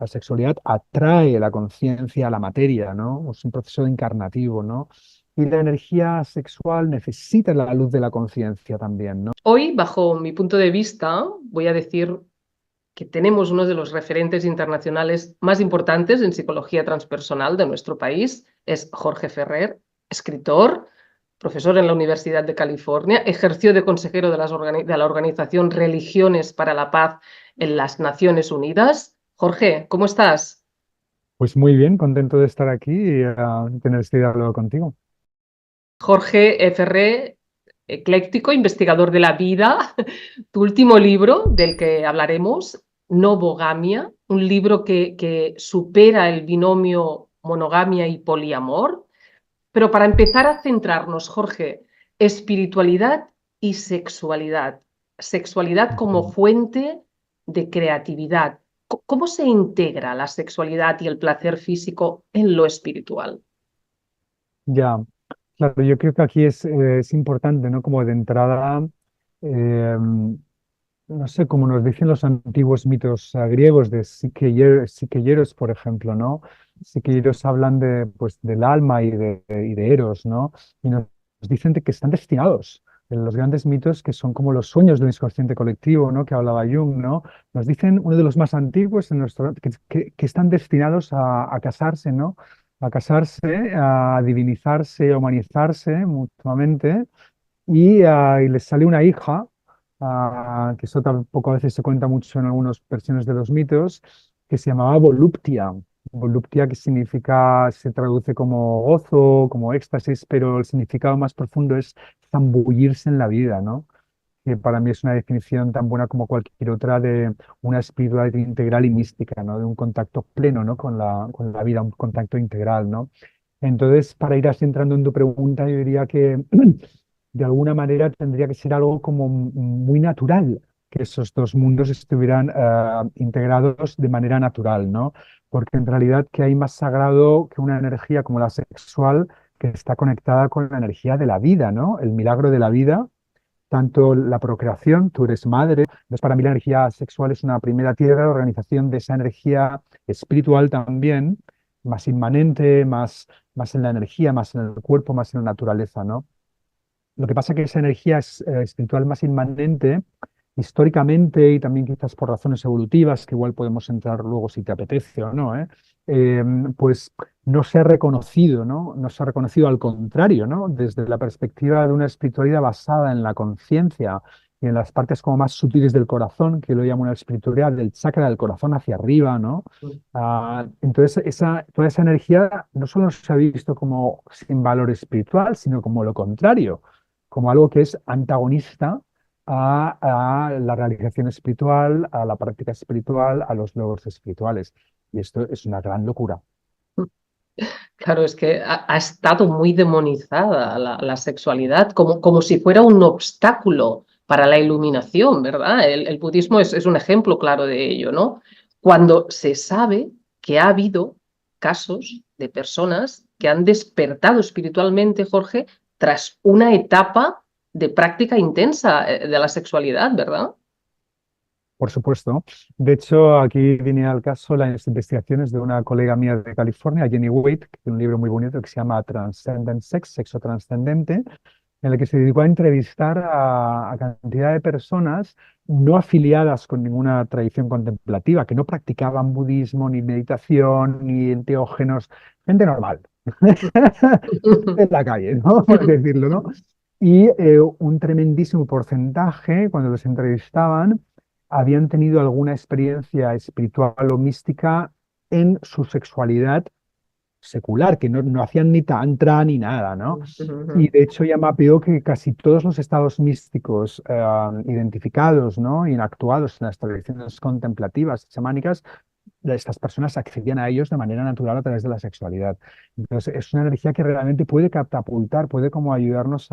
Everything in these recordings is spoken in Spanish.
La sexualidad atrae la conciencia a la materia, ¿no? Es un proceso encarnativo, ¿no? Y la energía sexual necesita la luz de la conciencia también, ¿no? Hoy, bajo mi punto de vista, voy a decir que tenemos uno de los referentes internacionales más importantes en psicología transpersonal de nuestro país, es Jorge Ferrer, escritor, profesor en la Universidad de California, ejerció de consejero de, de la organización Religiones para la Paz en las Naciones Unidas. Jorge, ¿cómo estás? Pues muy bien, contento de estar aquí y tener este diálogo contigo. Jorge Ferrer, ecléctico, investigador de la vida. Tu último libro, del que hablaremos, Novogamia, un libro que supera el binomio monogamia y poliamor. Pero para empezar a centrarnos, Jorge, espiritualidad y sexualidad. Sexualidad como Ujú. fuente de creatividad. ¿Cómo se integra la sexualidad y el placer físico en lo espiritual? Ya, claro, yo creo que aquí es importante, ¿no? Como de entrada, eh, no sé, como nos dicen los antiguos mitos griegos de Psique y Eros, por ejemplo, ¿no? Psique y Eros hablan de, pues, del alma y de Eros, ¿no? Y nos dicen de que están destinados. En los grandes mitos que son como los sueños del inconsciente colectivo, ¿no? Que hablaba Jung, ¿no? Nos dicen uno de los más antiguos en nuestro, que están destinados a casarse, ¿no? A casarse, a divinizarse, a humanizarse mutuamente y les sale una hija, que eso tampoco a veces se cuenta mucho en algunas versiones de los mitos, que se llamaba Voluptia. Voluptia, que significa, se traduce como gozo, como éxtasis, pero el significado más profundo es zambullirse en la vida, ¿no? Que para mí es una definición tan buena como cualquier otra de una espiritualidad integral y mística, ¿no? De un contacto pleno, ¿no? Con la vida, un contacto integral, ¿no? Entonces, para ir así entrando en tu pregunta, yo diría que de alguna manera tendría que ser algo como muy natural, que esos dos mundos estuvieran integrados de manera natural, ¿no? Porque en realidad, ¿qué hay más sagrado que una energía como la sexual que está conectada con la energía de la vida, ¿no? El milagro de la vida, tanto la procreación, tú eres madre. Entonces, para mí la energía sexual es una primera tierra de organización de esa energía espiritual también, más inmanente, más en la energía, más en el cuerpo, más en la naturaleza, ¿no? Lo que pasa es que esa energía espiritual más inmanente, históricamente y también quizás por razones evolutivas, que igual podemos entrar luego si te apetece o no, Eh, pues no se ha reconocido, ¿no? No se ha reconocido, al contrario, ¿no? Desde la perspectiva de una espiritualidad basada en la conciencia y en las partes como más sutiles del corazón, que lo llamo una espiritualidad del chakra del corazón hacia arriba, ¿no? Entonces, toda esa energía no solo se ha visto como sin valor espiritual, sino como lo contrario, como algo que es antagonista a la realización espiritual, a la práctica espiritual, a los logros espirituales. Y esto es una gran locura. Claro, es que ha estado muy demonizada la sexualidad, como si fuera un obstáculo para la iluminación, ¿verdad? El budismo es un ejemplo claro de ello, ¿no? Cuando se sabe que ha habido casos de personas que han despertado espiritualmente, Jorge, tras una etapa de práctica intensa de la sexualidad, ¿verdad? Por supuesto. De hecho, aquí viene al caso las investigaciones de una colega mía de California, Jenny Waite, que tiene un libro muy bonito que se llama Transcendent Sex, Sexo Trascendente, en el que se dedicó a entrevistar a cantidad de personas no afiliadas con ninguna tradición contemplativa, que no practicaban budismo, ni meditación, ni enteógenos, gente normal, de la calle, ¿no? Por así decirlo, ¿no? Y un tremendísimo porcentaje, cuando los entrevistaban, habían tenido alguna experiencia espiritual o mística en su sexualidad secular, que no hacían ni tantra ni nada, ¿no? Y de hecho ya mapeó que casi todos los estados místicos identificados, ¿no? Y actuados en las tradiciones contemplativas chamánicas, estas personas accedían a ellos de manera natural a través de la sexualidad. Entonces es una energía que realmente puede catapultar, puede como ayudarnos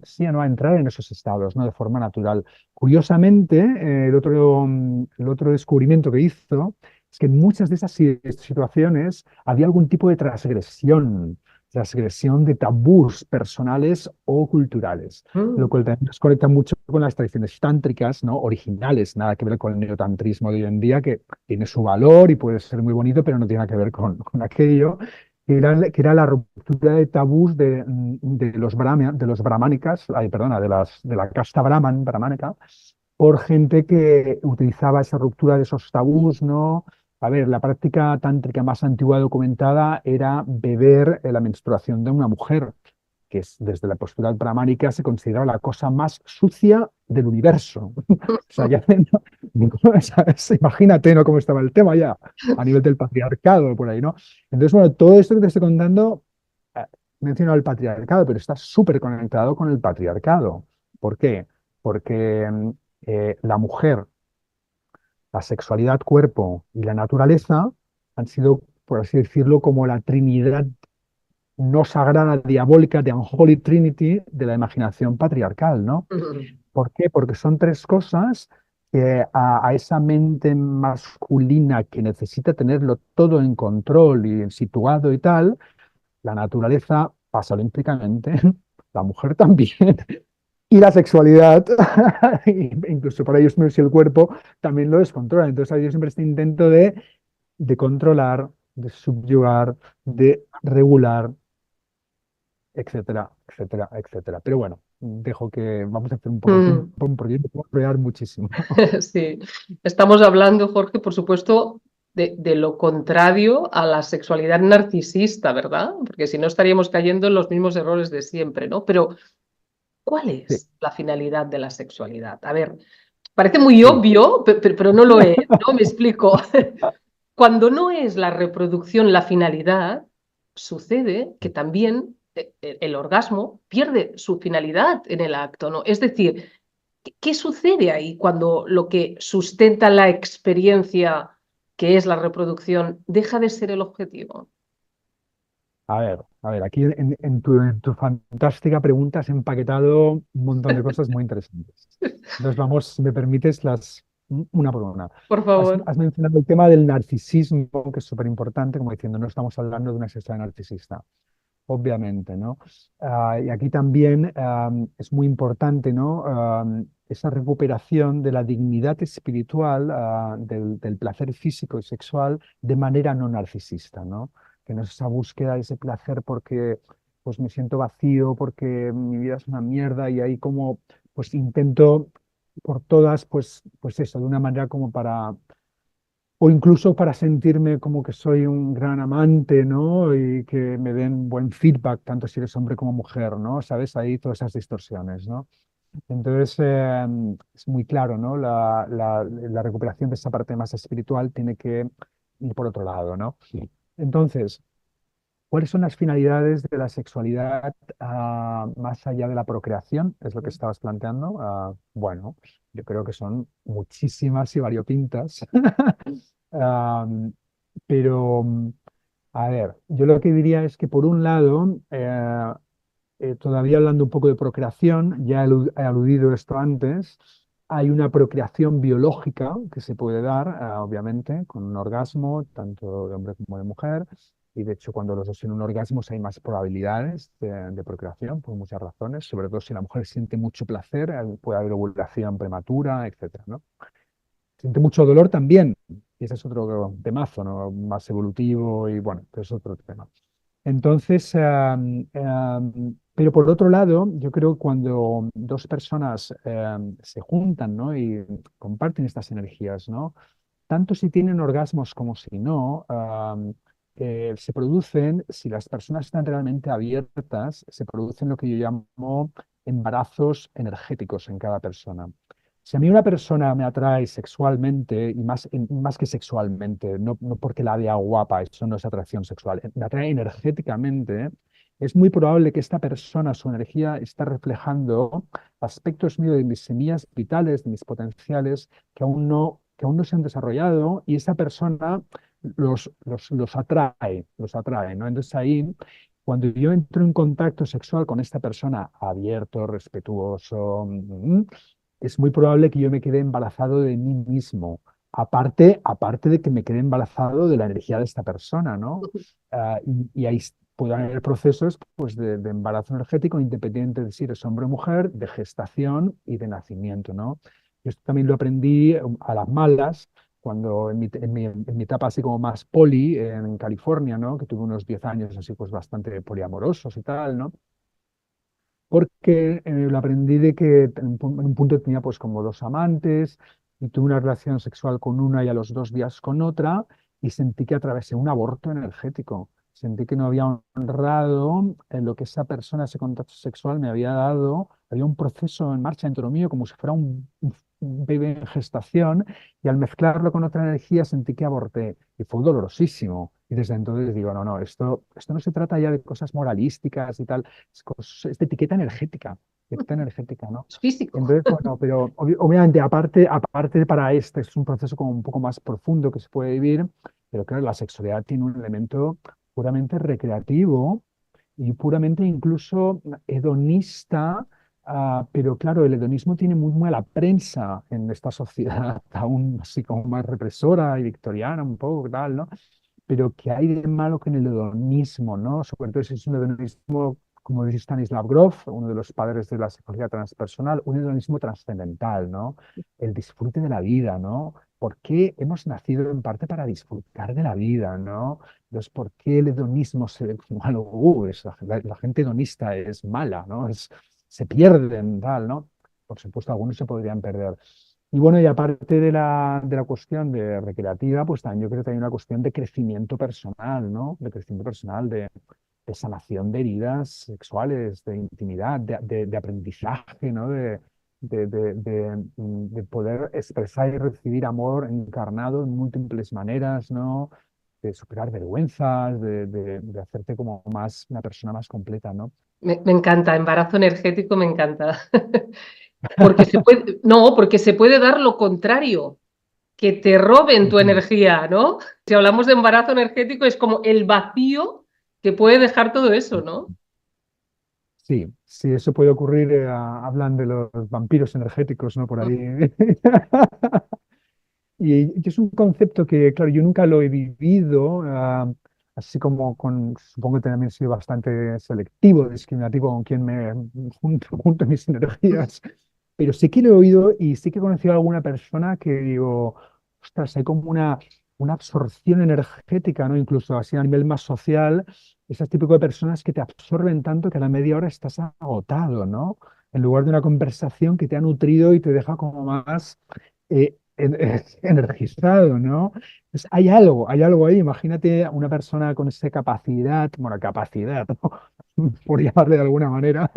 sí, ¿no? A entrar en esos estados, ¿no? De forma natural. Curiosamente, el otro descubrimiento que hizo es que en muchas de esas situaciones había algún tipo de transgresión. transgresión de tabús personales o culturales, lo Mm. cual también nos conecta mucho con las tradiciones tántricas, ¿no? Originales, nada que ver con el neotantrismo de hoy en día, que tiene su valor y puede ser muy bonito, pero no tiene nada que ver con aquello, que era la ruptura de tabús de los brahmánicas, ay, perdona, de la casta brahmánica, por gente que utilizaba esa ruptura de esos tabús, ¿no? A ver, la práctica tántrica más antigua documentada era beber la menstruación de una mujer, que es, desde la postura brahmánica se consideraba la cosa más sucia del universo. O sea, ya, ¿sabes? Imagínate, ¿no? Cómo estaba el tema ya, a nivel del patriarcado, por ahí, ¿no? Entonces, bueno, todo esto que te estoy contando, eh, menciono el patriarcado, pero está súper conectado con el patriarcado. ¿Por qué? Porque la mujer, la sexualidad, cuerpo y la naturaleza han sido, por así decirlo, como la trinidad no sagrada, diabólica, de Unholy Trinity de la imaginación patriarcal, ¿no? Mm. ¿Por qué? Porque son tres cosas que a esa mente masculina que necesita tenerlo todo en control y situado y tal, la naturaleza pasa olímpicamente, la mujer también, y la sexualidad, incluso para ellos mismos y el cuerpo, también lo descontrolan. Entonces hay siempre este intento de controlar, de subyugar, de regular, etcétera, etcétera, etcétera. Pero bueno, dejo que vamos a hacer un poco ping Mm. pong porque yo me puedo enrollar muchísimo. Sí, estamos hablando, Jorge, por supuesto, de lo contrario a la sexualidad narcisista, ¿verdad? Porque si no estaríamos cayendo en los mismos errores de siempre, ¿no? Pero, ¿cuál Sí, es la finalidad de la sexualidad? A ver, parece muy sí. obvio, pero no lo es, ¿no? Me explico. Cuando no es la reproducción la finalidad, sucede que también el orgasmo pierde su finalidad en el acto, ¿no? Es decir, ¿qué sucede ahí cuando lo que sustenta la experiencia, que es la reproducción, deja de ser el objetivo? A ver, aquí en tu fantástica pregunta has empaquetado un montón de cosas muy interesantes. Entonces vamos, si me permites, una por una. Por Has, favor. has mencionado el tema del narcisismo, que es súper importante, como diciendo, no estamos hablando de una sexualidad narcisista. Obviamente, ¿no? Y aquí también es muy importante, ¿no? Esa recuperación de la dignidad espiritual, del placer físico y sexual de manera no narcisista, ¿no? Que no es esa búsqueda de ese placer porque pues me siento vacío, porque mi vida es una mierda y ahí como pues intento por todas, pues eso, de una manera como para o incluso para sentirme como que soy un gran amante, ¿no? Y que me den buen feedback, tanto si eres hombre como mujer, ¿no? ¿Sabes? Ahí todas esas distorsiones, ¿no? Entonces, es muy claro, ¿no? La recuperación de esa parte más espiritual tiene que ir por otro lado, ¿no? Sí. Entonces, ¿cuáles son las finalidades de la sexualidad más allá de la procreación? Es lo que estabas planteando. Bueno, yo creo que son muchísimas y variopintas. Am, pero, a ver, yo lo que diría es que por un lado, todavía hablando un poco de procreación, ya he aludido esto antes, hay una procreación biológica que se puede dar, obviamente, con un orgasmo, tanto de hombre como de mujer, y de hecho cuando los dos tienen un orgasmo hay más probabilidades de procreación por muchas razones, sobre todo si la mujer siente mucho placer, puede haber ovulación prematura, etcétera, ¿no? Siente mucho dolor también, y ese es otro temazo, ¿no? Más evolutivo y bueno, pero es otro tema. Entonces, pero por otro lado, yo creo que cuando dos personas se juntan, ¿no? Y comparten estas energías, ¿no? Tanto si tienen orgasmos como si no, se producen, si las personas están realmente abiertas, se producen lo que yo llamo embarazos energéticos en cada persona. Si a mí una persona me atrae sexualmente, y más que sexualmente, no porque la vea guapa, eso no es atracción sexual, me atrae energéticamente, es muy probable que esta persona, su energía, está reflejando aspectos míos de mis semillas vitales, de mis potenciales, que aún no se han desarrollado, y esa persona los atrae, ¿no? Entonces ahí, cuando yo entro en contacto sexual con esta persona abierto, respetuoso, es muy probable que yo me quede embarazado de mí mismo. Aparte de que me quede embarazado de la energía de esta persona, ¿no? Y ahí puede haber procesos pues, de embarazo energético independiente de si eres hombre o mujer, de gestación y de nacimiento, ¿no? Y esto también lo aprendí a las malas cuando en mi etapa así como más poli en California, ¿no? Que tuve unos 10 años así pues bastante poliamorosos y tal, ¿no? Porque lo aprendí de que en un punto tenía pues como dos amantes y tuve una relación sexual con una y a los 2 días con otra y sentí que atravesé un aborto energético. Sentí que no había honrado en lo que esa persona, ese contacto sexual me había dado. Había un proceso en marcha dentro mío como si fuera un bebé en gestación y al mezclarlo con otra energía sentí que aborté y fue dolorosísimo. Y desde entonces digo, no, no, esto no se trata ya de cosas moralísticas y tal, es de etiqueta energética, ¿no? Es físico. Entonces, bueno, pero obviamente aparte para este es un proceso como un poco más profundo que se puede vivir, pero claro, la sexualidad tiene un elemento puramente recreativo y puramente incluso hedonista, pero claro, el hedonismo tiene muy mala prensa en esta sociedad, aún así como más represora y victoriana un poco, tal, ¿no? Pero ¿qué hay de malo con el hedonismo, ¿no? Sobre todo si es un hedonismo, como dice Stanislav Grof, uno de los padres de la psicología transpersonal, un hedonismo trascendental, ¿no? El disfrute de la vida, ¿no? ¿Por qué hemos nacido en parte para disfrutar de la vida, ¿no? Entonces, ¿por qué el hedonismo se ve como algo, la gente hedonista es mala, ¿no? Se pierden, tal, ¿no? Por supuesto, algunos se podrían perder. Y bueno, y aparte de la cuestión de recreativa, pues también yo creo que hay una cuestión de crecimiento personal, ¿no? De crecimiento personal, de sanación de heridas sexuales, de intimidad, de aprendizaje, ¿no? De poder expresar y recibir amor encarnado en múltiples maneras, ¿no? De superar vergüenzas, de hacerte como más, una persona más completa, ¿no? Me encanta, embarazo energético me encanta. Porque se puede, no, porque se puede dar lo contrario, que te roben tu Ujú. energía, ¿no? Si hablamos de embarazo energético, es como el vacío que puede dejar todo eso, ¿no? Sí, sí, eso puede ocurrir. Hablan de los vampiros energéticos, ¿no? Por ahí. Y es un concepto que, claro, yo nunca lo he vivido, así como supongo que también he sido bastante selectivo, discriminativo con quien me junto mis energías, pero sí que lo he oído y sí que he conocido a alguna persona que digo, ostras, hay como una absorción energética, ¿no? Incluso así a nivel más social, ese tipo de personas que te absorben tanto que a la media hora estás agotado, ¿no? En lugar de una conversación que te ha nutrido y te deja como más energizado, ¿no? Pues hay algo ahí. Imagínate una persona con esa capacidad, bueno, capacidad, ¿no? Por llamarle de alguna manera,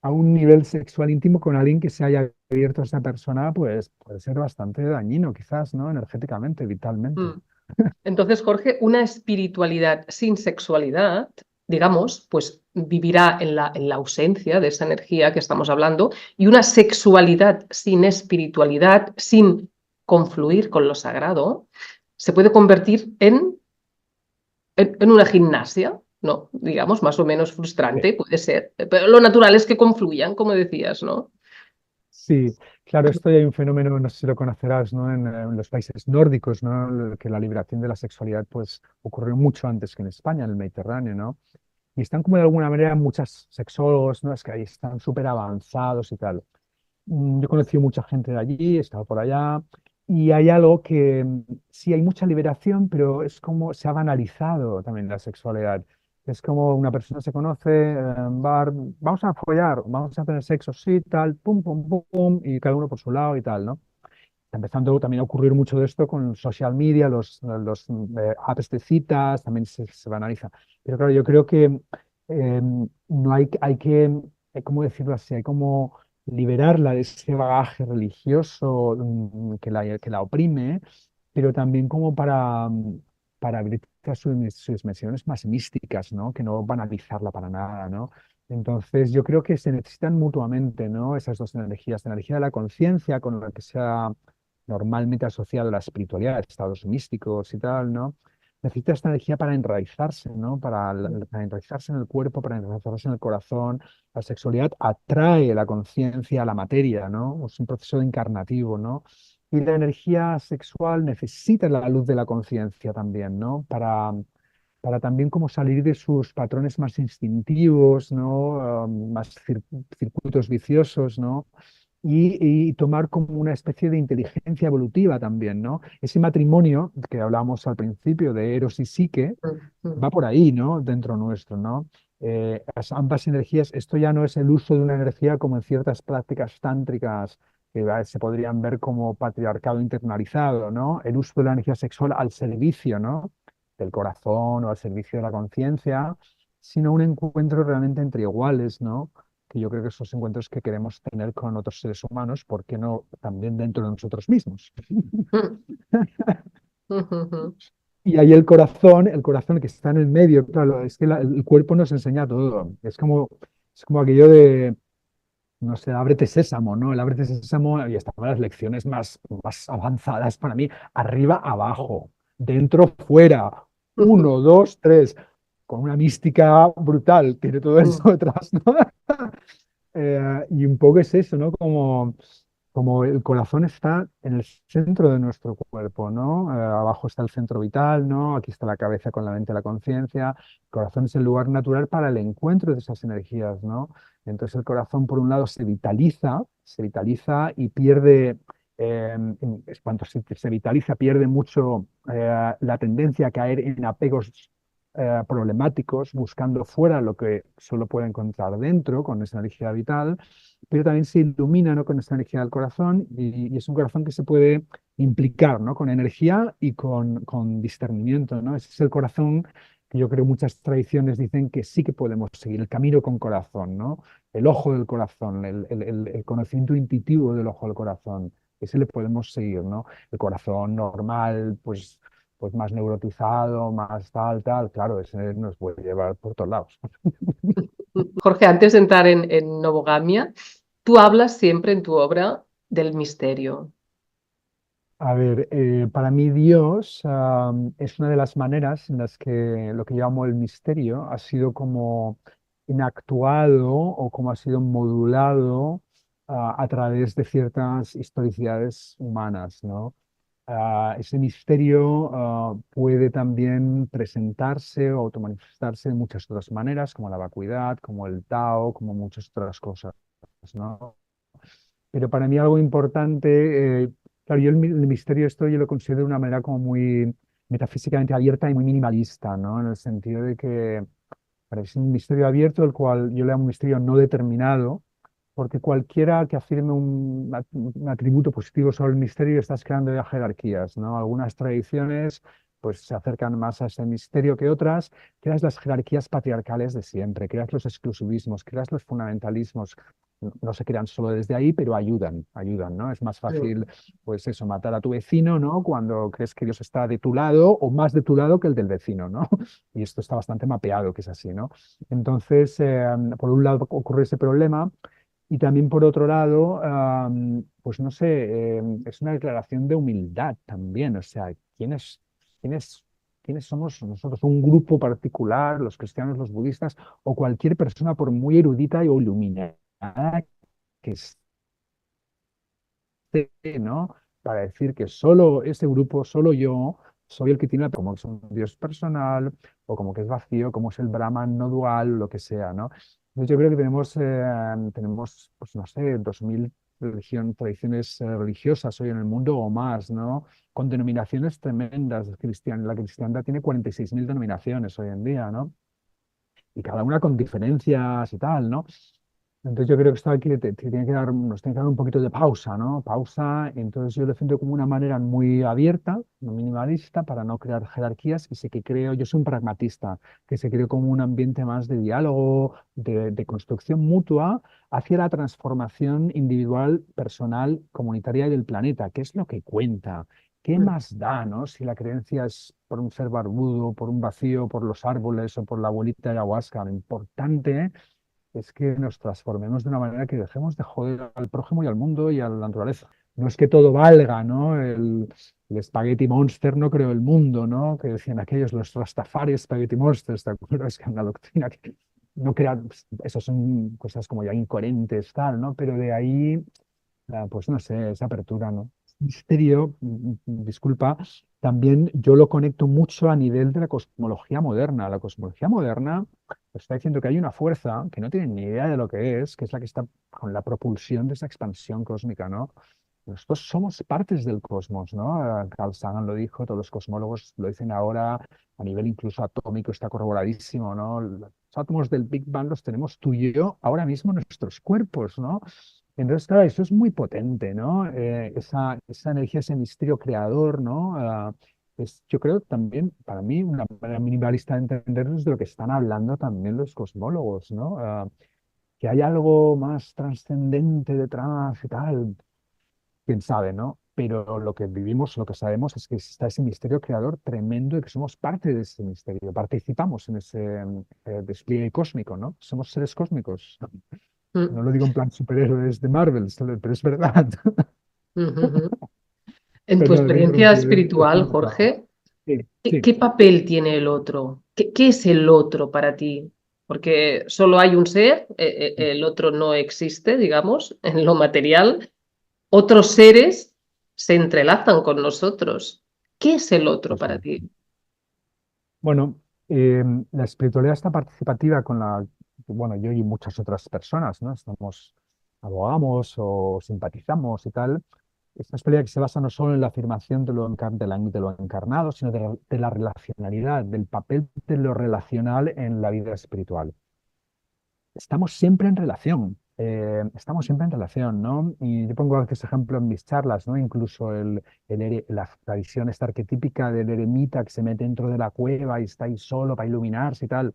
a un nivel sexual íntimo con alguien que se haya abierto a esa persona, pues puede ser bastante dañino, quizás, ¿no? Energéticamente, vitalmente. Mm. Entonces, Jorge, una espiritualidad sin sexualidad, digamos, pues vivirá en la ausencia de esa energía que estamos hablando, y una sexualidad sin espiritualidad, sin confluir con lo sagrado, se puede convertir en una gimnasia, ¿no? Digamos, más o menos Sí. frustrante, puede ser. Pero lo natural es que confluyan, como decías, ¿no? Sí, claro, esto ya hay un fenómeno, no sé si lo conocerás, ¿no? En los países nórdicos, ¿no? Que la liberación de la sexualidad, pues, ocurrió mucho antes que en España, en el Mediterráneo, ¿no? Y están como de alguna manera muchos sexólogos, ¿no? Es que ahí están súper avanzados y tal. Yo he conocido mucha gente de allí, he estado por allá, y hay algo que sí hay mucha liberación, pero es como se ha banalizado también la sexualidad. Es como una persona se conoce, vamos a follar, vamos a tener sexo, sí, tal, pum, pum, pum, pum, y cada uno por su lado y tal, ¿no? Está empezando también a ocurrir mucho de esto con social media, los apps de citas, también se banaliza. Pero claro, yo creo que no hay que, ¿cómo decirlo así? Hay como liberarla de ese bagaje religioso que la oprime, pero también como para abrir a sus dimensiones más místicas, ¿no? Que no banalizarla para nada, ¿no? Entonces, yo creo que se necesitan mutuamente, ¿no? Esas dos energías, la energía de la conciencia con la que se ha normalmente asociado a la espiritualidad, estados místicos y tal, ¿no? Necesita esta energía para enraizarse, ¿no? Para enraizarse en el cuerpo, para enraizarse en el corazón. La sexualidad atrae la conciencia a la materia, ¿no? Es un proceso encarnativo, ¿no? Y la energía sexual necesita la luz de la conciencia también, ¿no? para también como salir de sus patrones más instintivos, ¿no? Más circuitos viciosos, ¿no? Y tomar como una especie de inteligencia evolutiva también, ¿no? Ese matrimonio que hablábamos al principio de Eros y Psique va por ahí, ¿no? Dentro nuestro, ¿no? Ambas energías, esto ya no es el uso de una energía como en ciertas prácticas tántricas que se podrían ver como patriarcado internalizado, ¿no? El uso de la energía sexual al servicio, ¿no? Del corazón o al servicio de la conciencia, sino un encuentro realmente entre iguales, ¿no? Que yo creo que esos encuentros que queremos tener con otros seres humanos, ¿por qué no también dentro de nosotros mismos? Y ahí el corazón que está en el medio, claro, es que el cuerpo nos enseña todo. Es como aquello de, no sé, ábrete sésamo, ¿no? El ábrete sésamo y estaban las lecciones más avanzadas para mí, arriba, abajo, dentro, fuera, uno, dos, tres, con una mística brutal, tiene todo eso detrás, ¿no? Y un poco es eso, ¿no? Como el corazón está en el centro de nuestro cuerpo, ¿no? Abajo está el centro vital, ¿no? Aquí está la cabeza con la mente y la conciencia. El corazón es el lugar natural para el encuentro de esas energías, ¿no? Entonces el corazón, por un lado, se vitaliza y pierde, cuando se vitaliza, pierde mucho la tendencia a caer en apegos problemáticos, buscando fuera lo que solo puede encontrar dentro con esa energía vital, pero también se ilumina, ¿no? Con esa energía del corazón y es un corazón que se puede implicar, ¿no? Con energía y con discernimiento, ¿no? Ese es el corazón que yo creo muchas tradiciones dicen que sí que podemos seguir el camino con corazón, ¿no? El ojo del corazón, el conocimiento intuitivo del ojo del corazón. Ese le podemos seguir, ¿no? El corazón normal, pues más neurotizado, más tal, claro, ese nos puede llevar por todos lados. Jorge, antes de entrar en Novogamia, tú hablas siempre en tu obra del misterio. A ver, para mí Dios es una de las maneras en las que lo que llamo el misterio ha sido como inactuado o como ha sido modulado a través de ciertas historicidades humanas, ¿no? Ese misterio puede también presentarse o automanifestarse de muchas otras maneras, como la vacuidad, como el Tao, como muchas otras cosas, ¿no? Pero para mí algo importante, claro, yo el misterio esto yo lo considero de una manera como muy metafísicamente abierta y muy minimalista, ¿no? En el sentido de que parece un misterio abierto, el cual yo le llamo un misterio no determinado, porque cualquiera que afirme un atributo positivo sobre el misterio estás creando ya jerarquías, ¿no? Algunas tradiciones pues se acercan más a ese misterio que otras, creas las jerarquías patriarcales de siempre, creas los exclusivismos, creas los fundamentalismos, no se crean solo desde ahí, pero ayudan, ¿no? Es más fácil, pues eso, matar a tu vecino, ¿no? Cuando crees que Dios está de tu lado o más de tu lado que el del vecino, ¿no? Y esto está bastante mapeado que es así, ¿no? Entonces, por un lado ocurre ese problema y también por otro lado, pues no sé, es una declaración de humildad también, o sea, quiénes, quiénes somos nosotros? Un grupo particular, los cristianos, los budistas o cualquier persona por muy erudita o iluminada que ¿no? Para decir que solo ese grupo, solo yo, soy el que tiene como que es un Dios personal, o como que es vacío, como es el Brahman no dual, lo que sea, ¿no? Entonces yo creo que tenemos pues no sé, 2000 tradiciones religiosas hoy en el mundo o más, ¿no? Con denominaciones tremendas. La cristiandad tiene 46.000 denominaciones hoy en día, ¿no? Y cada una con diferencias y tal, ¿no? Entonces yo creo que esto aquí nos tiene que dar un poquito de pausa, ¿no? Pausa, entonces yo defiendo como una manera muy abierta, no minimalista, para no crear jerarquías y sé que creo, yo soy un pragmatista, que se cree como un ambiente más de diálogo, de construcción mutua hacia la transformación individual, personal, comunitaria y del planeta, que es lo que cuenta. ¿Qué más da, no? Si la creencia es por un ser barbudo, por un vacío, por los árboles o por la abuelita de ayahuasca. Lo importante es que nos transformemos de una manera que dejemos de joder al prójimo y al mundo y a la naturaleza. No es que todo valga, ¿no? El Spaghetti Monster no creó el mundo, ¿no? Que decían aquellos, los Rastafari Spaghetti Monsters, ¿te acuerdas? Que es una doctrina que no crea, eso son cosas como ya incoherentes, tal, ¿no? Pero de ahí, pues no sé, esa apertura, ¿no? misterio, disculpa, también yo lo conecto mucho a nivel de la cosmología moderna. La cosmología moderna está diciendo que hay una fuerza que no tienen ni idea de lo que es la que está con la propulsión de esa expansión cósmica, ¿no? Nosotros somos partes del cosmos, ¿no? Carl Sagan lo dijo, todos los cosmólogos lo dicen ahora, a nivel incluso atómico está corroboradísimo, ¿no? Los átomos del Big Bang los tenemos tú y yo ahora mismo en nuestros cuerpos, ¿no? Entonces, claro, eso es muy potente, ¿no? Esa energía, ese misterio creador, ¿no? Yo creo también, para mí, una manera minimalista de entenderlo es de lo que están hablando también los cosmólogos, ¿no? Que hay algo más trascendente detrás y tal, quién sabe, ¿no? Pero lo que vivimos, lo que sabemos es que está ese misterio creador tremendo y que somos parte de ese misterio, participamos en ese despliegue cósmico, ¿no? Somos seres cósmicos. Mm, No lo digo en plan superhéroes de Marvel, pero es verdad. ujú, ujú. En tu Perdón, te he experiencia interrumpido. espiritual, Jorge, Sí, ¿qué, sí, qué papel tiene el otro? ¿Qué es el otro para ti? Porque solo hay un ser, el otro no existe, digamos, en lo material. Otros seres se entrelazan con nosotros. ¿Qué es el otro eso para es. ti? Bueno, la espiritualidad está participativa con bueno, yo y muchas otras personas, ¿no? Abogamos o simpatizamos y tal. Es una espiritualidad que se basa no solo en la afirmación de lo encarnado, sino de la relacionalidad, del papel de lo relacional en la vida espiritual. Estamos siempre en relación, estamos siempre en relación, ¿no? Y yo pongo a veces ejemplo en mis charlas, ¿no? Incluso la tradición esta arquetípica del eremita que se mete dentro de la cueva y está ahí solo para iluminarse y tal.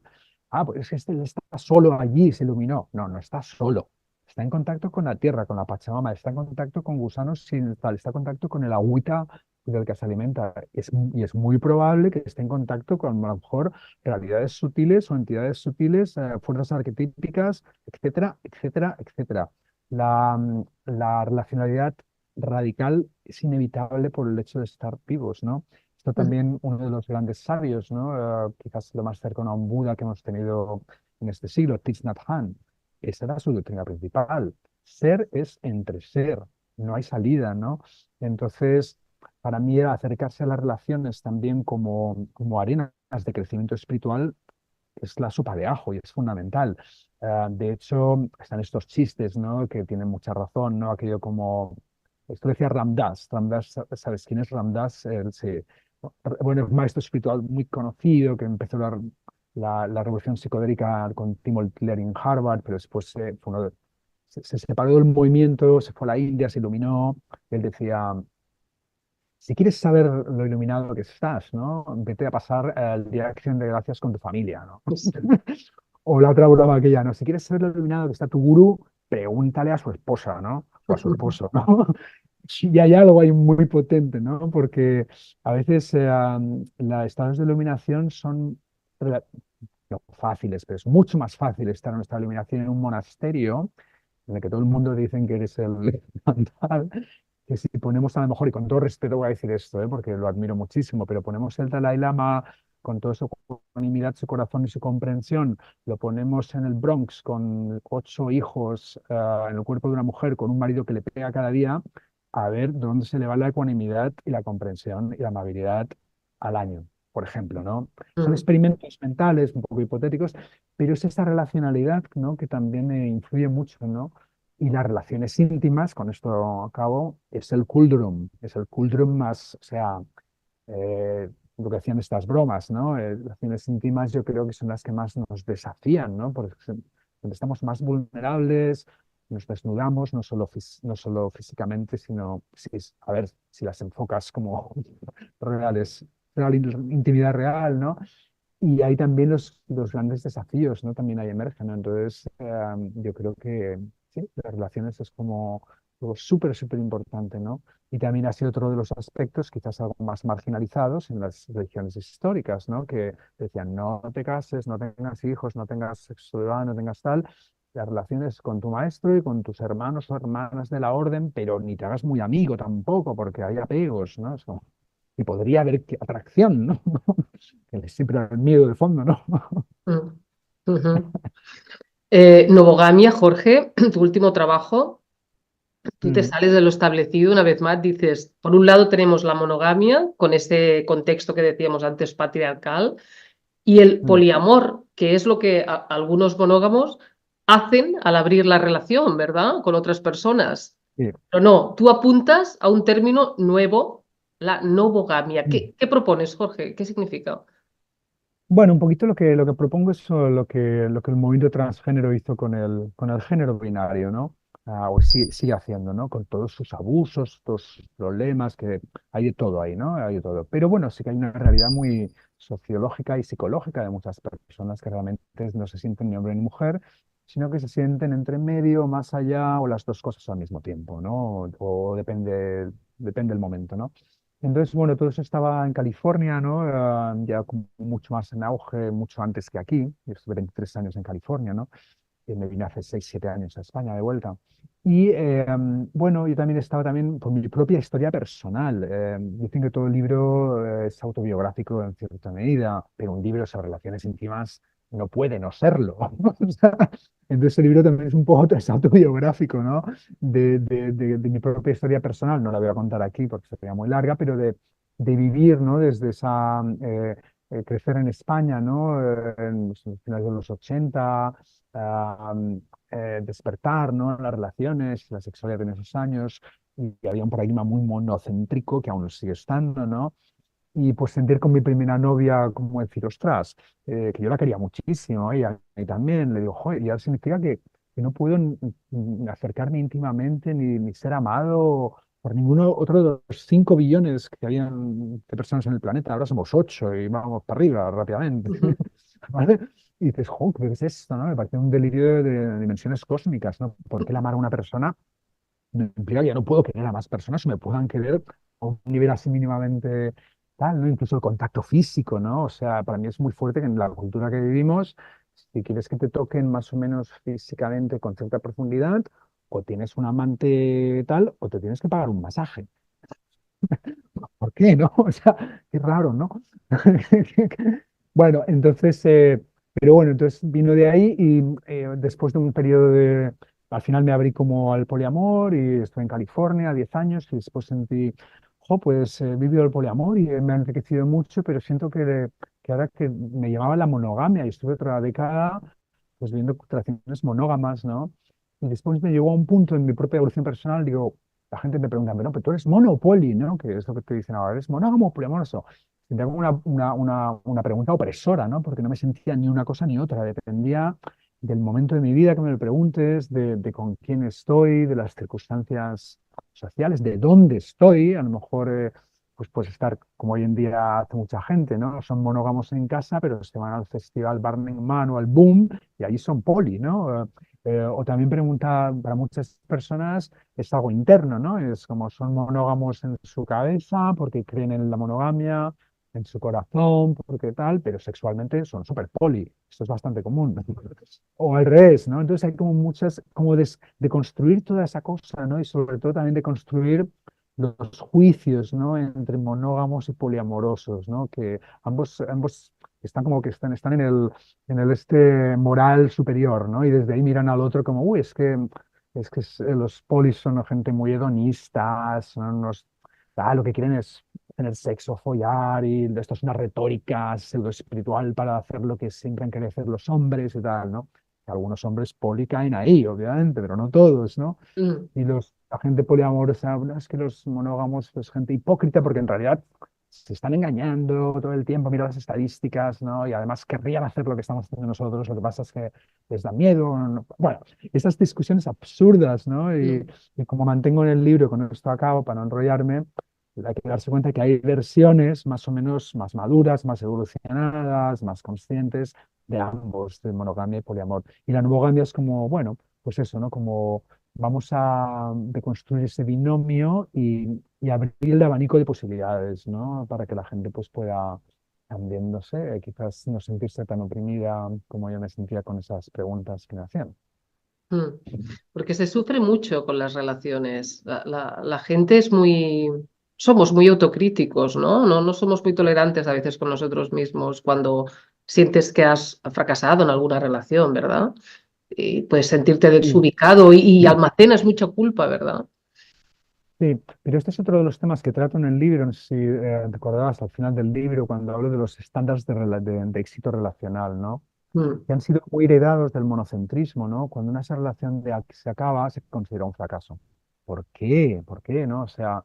Ah, pues es que este está solo allí, se iluminó. No, no está solo. Está en contacto con la tierra, con la Pachamama, está en contacto con gusanos sin tal, está en contacto con el agüita del que se alimenta. Y es muy probable que esté en contacto con a lo mejor realidades sutiles o entidades sutiles, fuerzas arquetípicas, etcétera, etcétera, etcétera. La relacionalidad radical es inevitable por el hecho de estar vivos, ¿no? Esto también uno de los grandes sabios, ¿no? Quizás lo más cercano a un Buda que hemos tenido en este siglo, Thich Nhat Hanh. Esa era su doctrina principal. Ser es entre ser, no hay salida, ¿no? Entonces, para mí acercarse a las relaciones también como arenas de crecimiento espiritual es la sopa de ajo y es fundamental. De hecho, están estos chistes, ¿no? Que tienen mucha razón, ¿no? Aquello como, esto decía Ramdas. Ramdas, ¿sabes quién es Ramdas? Sí. Bueno, un maestro espiritual muy conocido que empezó la revolución psicodélica con Timothy Leary en Harvard, pero después se separó del movimiento, se fue a la India, se iluminó. Él decía, si quieres saber lo iluminado que estás, ¿no? Vete a pasar el día de acción de gracias con tu familia, ¿no? O la otra broma aquella, ¿no? Si quieres saber lo iluminado que está tu gurú, pregúntale a su esposa, ¿no? O a su esposo, ¿no? Y hay algo ahí muy potente, ¿no? Porque a veces los estados de iluminación son rela- no fáciles, pero es mucho más fácil estar en un estado de iluminación en un monasterio en el que todo el mundo dicen que eres el tal, que si ponemos a lo mejor, y con todo respeto voy a decir esto, porque lo admiro muchísimo, pero ponemos el Dalai Lama con toda su ecuanimidad, su corazón y su comprensión, lo ponemos en el Bronx con 8 hijos, en el cuerpo de una mujer, con un marido que le pega cada día, a ver dónde se le va la ecuanimidad y la comprensión y la amabilidad al año, por ejemplo, ¿no? Son Mm, experimentos mentales un poco hipotéticos, pero es esta relacionalidad, ¿no? Que también influye mucho, ¿no? Y las relaciones íntimas, con esto acabo, es el cultrum más, o sea, lo que hacían estas bromas, ¿no? Relaciones íntimas yo creo que son las que más nos desafían, ¿no? Porque donde estamos más vulnerables, nos desnudamos, no solo físicamente, sino, a ver, si las enfocas como reales, intimidad real, ¿no? Y hay también los grandes desafíos, ¿no? También ahí emergen, ¿no? Entonces, yo creo que sí, las relaciones es como algo súper, súper importante, ¿no? Y también ha sido otro de los aspectos, quizás algo más marginalizados en las religiones históricas, ¿no? Que decían, no te cases, no tengas hijos, no tengas sexualidad, no tengas tal. Las relaciones con tu maestro y con tus hermanos o hermanas de la orden, pero ni te hagas muy amigo tampoco, porque hay apegos, ¿no? Y podría haber atracción, ¿no? Que siempre el miedo de fondo, ¿no? mm, ujú. Novogamia, Jorge, tu último trabajo, tú te mm, sales de lo establecido, una vez más dices, por un lado tenemos la monogamia, con ese contexto que decíamos antes patriarcal, y el mm, poliamor, que es lo que algunos monógamos hacen al abrir la relación, ¿verdad? Con otras personas. sí. Pero no, tú apuntas a un término nuevo, la novogamia. Mm. ¿Qué propones, Jorge? ¿Qué significa? Bueno, un poquito lo que propongo es lo que el movimiento transgénero hizo con el género binario, ¿no? O sigue haciendo, ¿no? Con todos sus abusos, todos sus problemas, que hay de todo ahí, ¿no? Hay de todo. Pero bueno, sí que hay una realidad muy sociológica y psicológica de muchas personas que realmente no se sienten ni hombre ni mujer, sino que se sienten entre medio, más allá, o las dos cosas al mismo tiempo, ¿no? O depende del momento, ¿no? Entonces, bueno, todo eso estaba en California, ¿no? Ya como mucho más en auge, mucho antes que aquí. Yo estuve 23 años en California, ¿no? Y me vine hace 6 7 años a España de vuelta. Y bueno, yo también estaba también por mi propia historia personal. Dicen que todo el libro es autobiográfico en cierta medida, pero un libro sobre relaciones íntimas no puede no serlo. O sea, entonces el libro también es un poco es autobiográfico, ¿no? De mi propia historia personal. No la voy a contar aquí porque sería muy larga, pero de vivir, ¿no? Desde esa crecer en España, ¿no? En los finales de los 80 ah, despertar, ¿no? Las relaciones, la sexualidad en esos años, y había un paradigma muy monocéntrico que aún lo sigue estando, ¿no? Y pues sentir con mi primera novia como decir, ostras, que yo la quería muchísimo, ella y también, le digo, joder, y ahora significa que no puedo acercarme íntimamente ni ser amado por ninguno otro de los 5 billones que habían de personas en el planeta. Ahora somos 8 y vamos para arriba rápidamente. Ujú, ¿Vale? Y dices, joder, ¿qué es esto? ¿No? Me parece un delirio de dimensiones cósmicas, ¿no? Porque el amar a una persona no implica que ya no puedo querer a más personas o me puedan querer a un nivel así mínimamente tal, ¿no? Incluso el contacto físico, ¿no? O sea, para mí es muy fuerte que en la cultura que vivimos, si quieres que te toquen más o menos físicamente con cierta profundidad, o tienes un amante tal, o te tienes que pagar un masaje. ¿Por qué, no? O sea, qué raro, ¿no? Bueno, entonces, pero bueno, entonces vino de ahí y después de un periodo al final me abrí como al poliamor y estuve en California 10 años y después sentí, pues he vivido el poliamor y me ha enriquecido mucho, pero siento que ahora que me llamaba la monogamia y estuve otra década pues viendo relaciones monógamas, ¿no? Y después me llegó a un punto en mi propia evolución personal, digo, la gente me pregunta, pero tú eres mono o poli, ¿no? Que es lo que te dicen ahora, ¿eres monógamo o poliamoroso? Y tengo una pregunta opresora, ¿no? Porque no me sentía ni una cosa ni otra, dependía del momento de mi vida que me lo preguntes, de con quién estoy, de las circunstancias sociales, de dónde estoy, a lo mejor pues estar como hoy en día hace mucha gente, ¿no? Son monógamos en casa, pero se van al festival Burning Man o al Boom y ahí son poli, ¿no? O también pregunta para muchas personas es algo interno, ¿no? Es como son monógamos en su cabeza porque creen en la monogamia, en su corazón, porque tal, pero sexualmente son súper poli. Esto es bastante común. O al revés, ¿no? Entonces hay como muchas, como de construir toda esa cosa, ¿no? Y sobre todo también de construir los juicios, ¿no? Entre monógamos y poliamorosos, ¿no? Que ambos están como que están en el este moral superior, ¿no? Y desde ahí miran al otro como, uy, los polis son gente muy hedonista, son unos, lo que quieren es tener sexo, follar, y esto es una retórica pseudo espiritual para hacer lo que siempre han querido hacer los hombres y tal, ¿no? Algunos hombres poli caen ahí, obviamente, pero no todos, ¿no? mm, Y la gente poliamorosa, "No, es que los monógamos es gente hipócrita porque en realidad se están engañando todo el tiempo, mira las estadísticas, ¿no? Y además querrían hacer lo que estamos haciendo nosotros, lo que pasa es que les da miedo. Bueno, esas discusiones absurdas, ¿no? mm, Y como mantengo en el libro, con esto acabo, para no enrollarme, hay que darse cuenta que hay versiones más o menos más maduras, más evolucionadas, más conscientes de ambos, de monogamia y poliamor. Y la monogamia es como, bueno, pues eso, ¿no? Como vamos a deconstruir ese binomio y abrir el abanico de posibilidades, ¿no? Para que la gente pues pueda también, no sé, quizás no sentirse tan oprimida como yo me sentía con esas preguntas que me hacían. mm. Porque se sufre mucho con las relaciones. La gente es muy... Somos muy autocríticos, ¿no? No somos muy tolerantes a veces con nosotros mismos cuando sientes que has fracasado en alguna relación, ¿verdad? Y puedes sentirte Sí, desubicado y almacenas mucha culpa, ¿verdad? Sí, pero este es otro de los temas que trato en el libro, no sé si recordabas al final del libro cuando hablo de los estándares de éxito relacional, ¿no? Mm, Que han sido muy heredados del monocentrismo, ¿no? Cuando una esa relación se acaba, se considera un fracaso. ¿Por qué? ¿Por qué, no? O sea,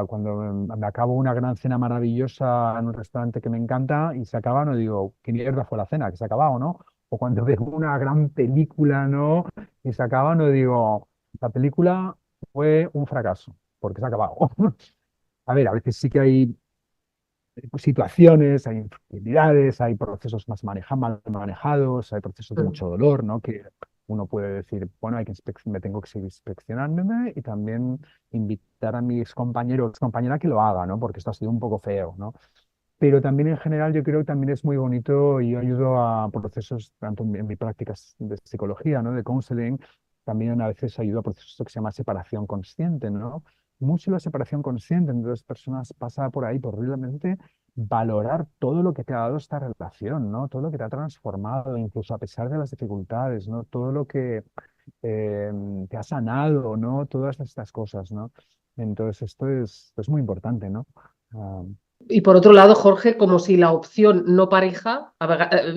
cuando me acabo una gran cena maravillosa en un restaurante que me encanta y se acaba, no digo, ¿qué mierda fue la cena? Que se ha acabado, ¿no? O cuando veo una gran película, ¿no? Y se acaba, no digo, la película fue un fracaso, porque se ha acabado. A ver, a veces sí que hay situaciones, hay infidelidades, hay procesos mal manejados, hay procesos de mm. mucho dolor, ¿no? Que uno puede decir, bueno, me tengo que seguir inspeccionándome y también invitar a mis compañeros o compañera que lo haga, ¿no? Porque esto ha sido un poco feo, ¿no? Pero también en general yo creo que también es muy bonito y yo ayudo a procesos, tanto en mis prácticas de psicología, ¿no? De counseling, también a veces ayudo a procesos que se llama separación consciente, ¿no? Mucho la separación consciente, entonces personas pasan por ahí por realmente valorar todo lo que te ha dado esta relación, ¿no? Todo lo que te ha transformado, incluso a pesar de las dificultades, ¿no? Todo lo que eh, te ha sanado, ¿no? Todas estas cosas, ¿no? Entonces esto es muy importante, ¿no? Ah, Y por otro lado, Jorge, como si la opción no pareja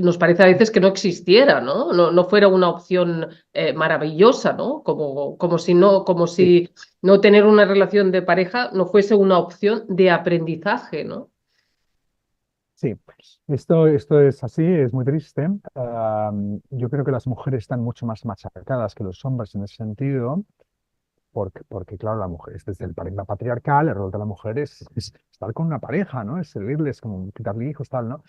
nos parece a veces que no existiera, ¿no? No fuera una opción maravillosa, ¿no? Como sí. si no tener una relación de pareja no fuese una opción de aprendizaje, ¿no? Sí, esto es así, es muy triste. Yo creo que las mujeres están mucho más machacadas que los hombres en ese sentido, porque claro, la mujer es desde el paradigma patriarcal, el rol de la mujer es estar con una pareja, ¿no? Es servirles, como quitarle hijos, tal, ¿no?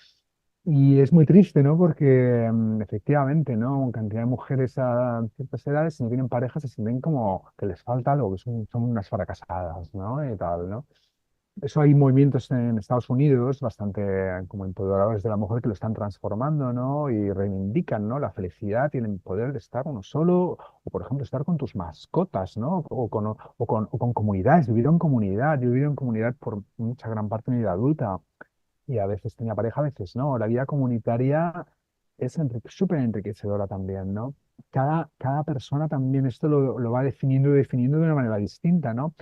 Y es muy triste, ¿no? Porque efectivamente, ¿no? Cantidad de mujeres a ciertas edades, si no tienen pareja, se sienten como que les falta algo, que son unas fracasadas, ¿no? Y tal, ¿no? Eso hay movimientos en Estados Unidos bastante como empoderadores de la mujer que lo están transformando, ¿no? Y reivindican, ¿no? La felicidad y el poder de estar uno solo, o por ejemplo, estar con tus mascotas, ¿no? O con comunidades, vivir en comunidad. Yo he vivido en comunidad por mucha gran parte de mi vida adulta y a veces tenía pareja, a veces no. La vida comunitaria es súper enriquecedora también, ¿no? Cada persona también esto lo va definiendo de una manera distinta, ¿no?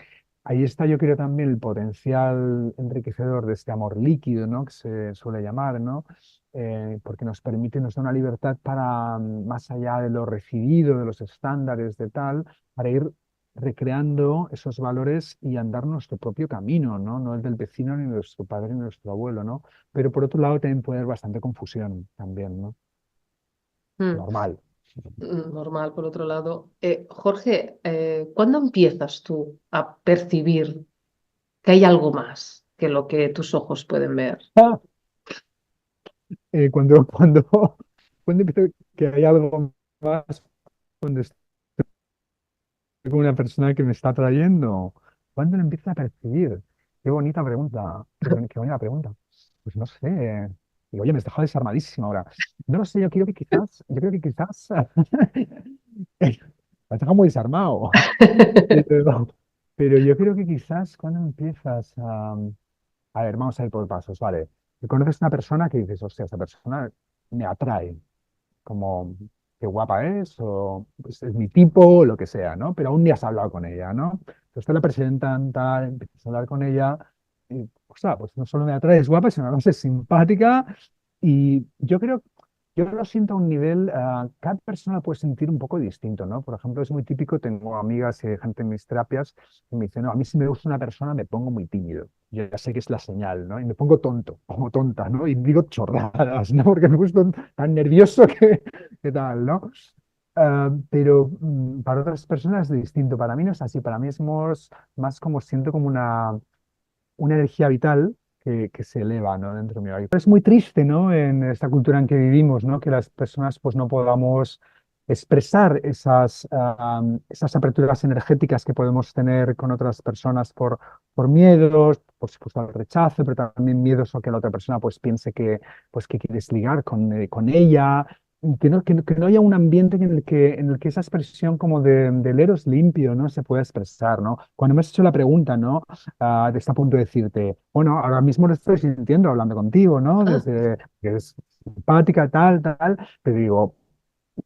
Ahí está, yo creo, también el potencial enriquecedor de este amor líquido, ¿no? Que se suele llamar, ¿no? Porque nos da una libertad para, más allá de lo recibido, de los estándares, de tal, para ir recreando esos valores y andar nuestro propio camino, ¿no? No el del vecino, ni nuestro padre, ni nuestro abuelo, ¿no? Pero por otro lado también puede haber bastante confusión también, ¿no? Mm, Normal. Normal, por otro lado. Jorge, ¿cuándo empiezas tú a percibir que hay algo más que lo que tus ojos pueden ver? Cuando empiezo que hay algo más, cuando con una persona que me está atrayendo. ¿Cuándo lo empiezo a percibir? Qué bonita pregunta. Qué bonita pregunta. Pues no sé. Y oye, me has dejado desarmadísimo ahora. No lo sé, yo creo que quizás me has dejado muy desarmado. Pero, pero yo creo que quizás cuando empiezas a ver, vamos a ir por pasos, vale. Y conoces una persona que dices, hostia, esta persona me atrae como qué guapa es, o pues, es mi tipo, o lo que sea, ¿no? Pero aún ni has hablado con ella, ¿no? Entonces te la presentan, tal, empiezas a hablar con ella, y, ostras, pues no solo me atrae, es guapa, sino además es simpática, y yo lo siento a un nivel, cada persona lo puede sentir un poco distinto, ¿no? Por ejemplo, es muy típico, tengo amigas y gente en mis terapias que me dicen, no, a mí si me gusta una persona me pongo muy tímido. Yo ya sé que es la señal, ¿no? Y me pongo tonto, como tonta, ¿no? Y digo chorradas, ¿no? Porque me gusta tan nervioso que, ¿qué tal, no? Pero para otras personas es distinto. Para mí no es así. Para mí es más como siento como una energía vital que se eleva, ¿no? Dentro mío. Es muy triste, ¿no? En esta cultura en que vivimos, ¿no? Que las personas pues no podamos expresar esas aperturas energéticas que podemos tener con otras personas por miedos, por supuesto al rechazo, pero también miedos a que la otra persona pues piense que quieres ligar con ella. Y que no haya un ambiente en el que esa expresión como del eros limpio, ¿no? Se pueda expresar, ¿no? Cuando me has hecho la pregunta, ¿no? Está a punto de decirte, bueno, ahora mismo lo estoy sintiendo hablando contigo, ¿no? Ah, Desde que es simpática, tal, tal, te digo,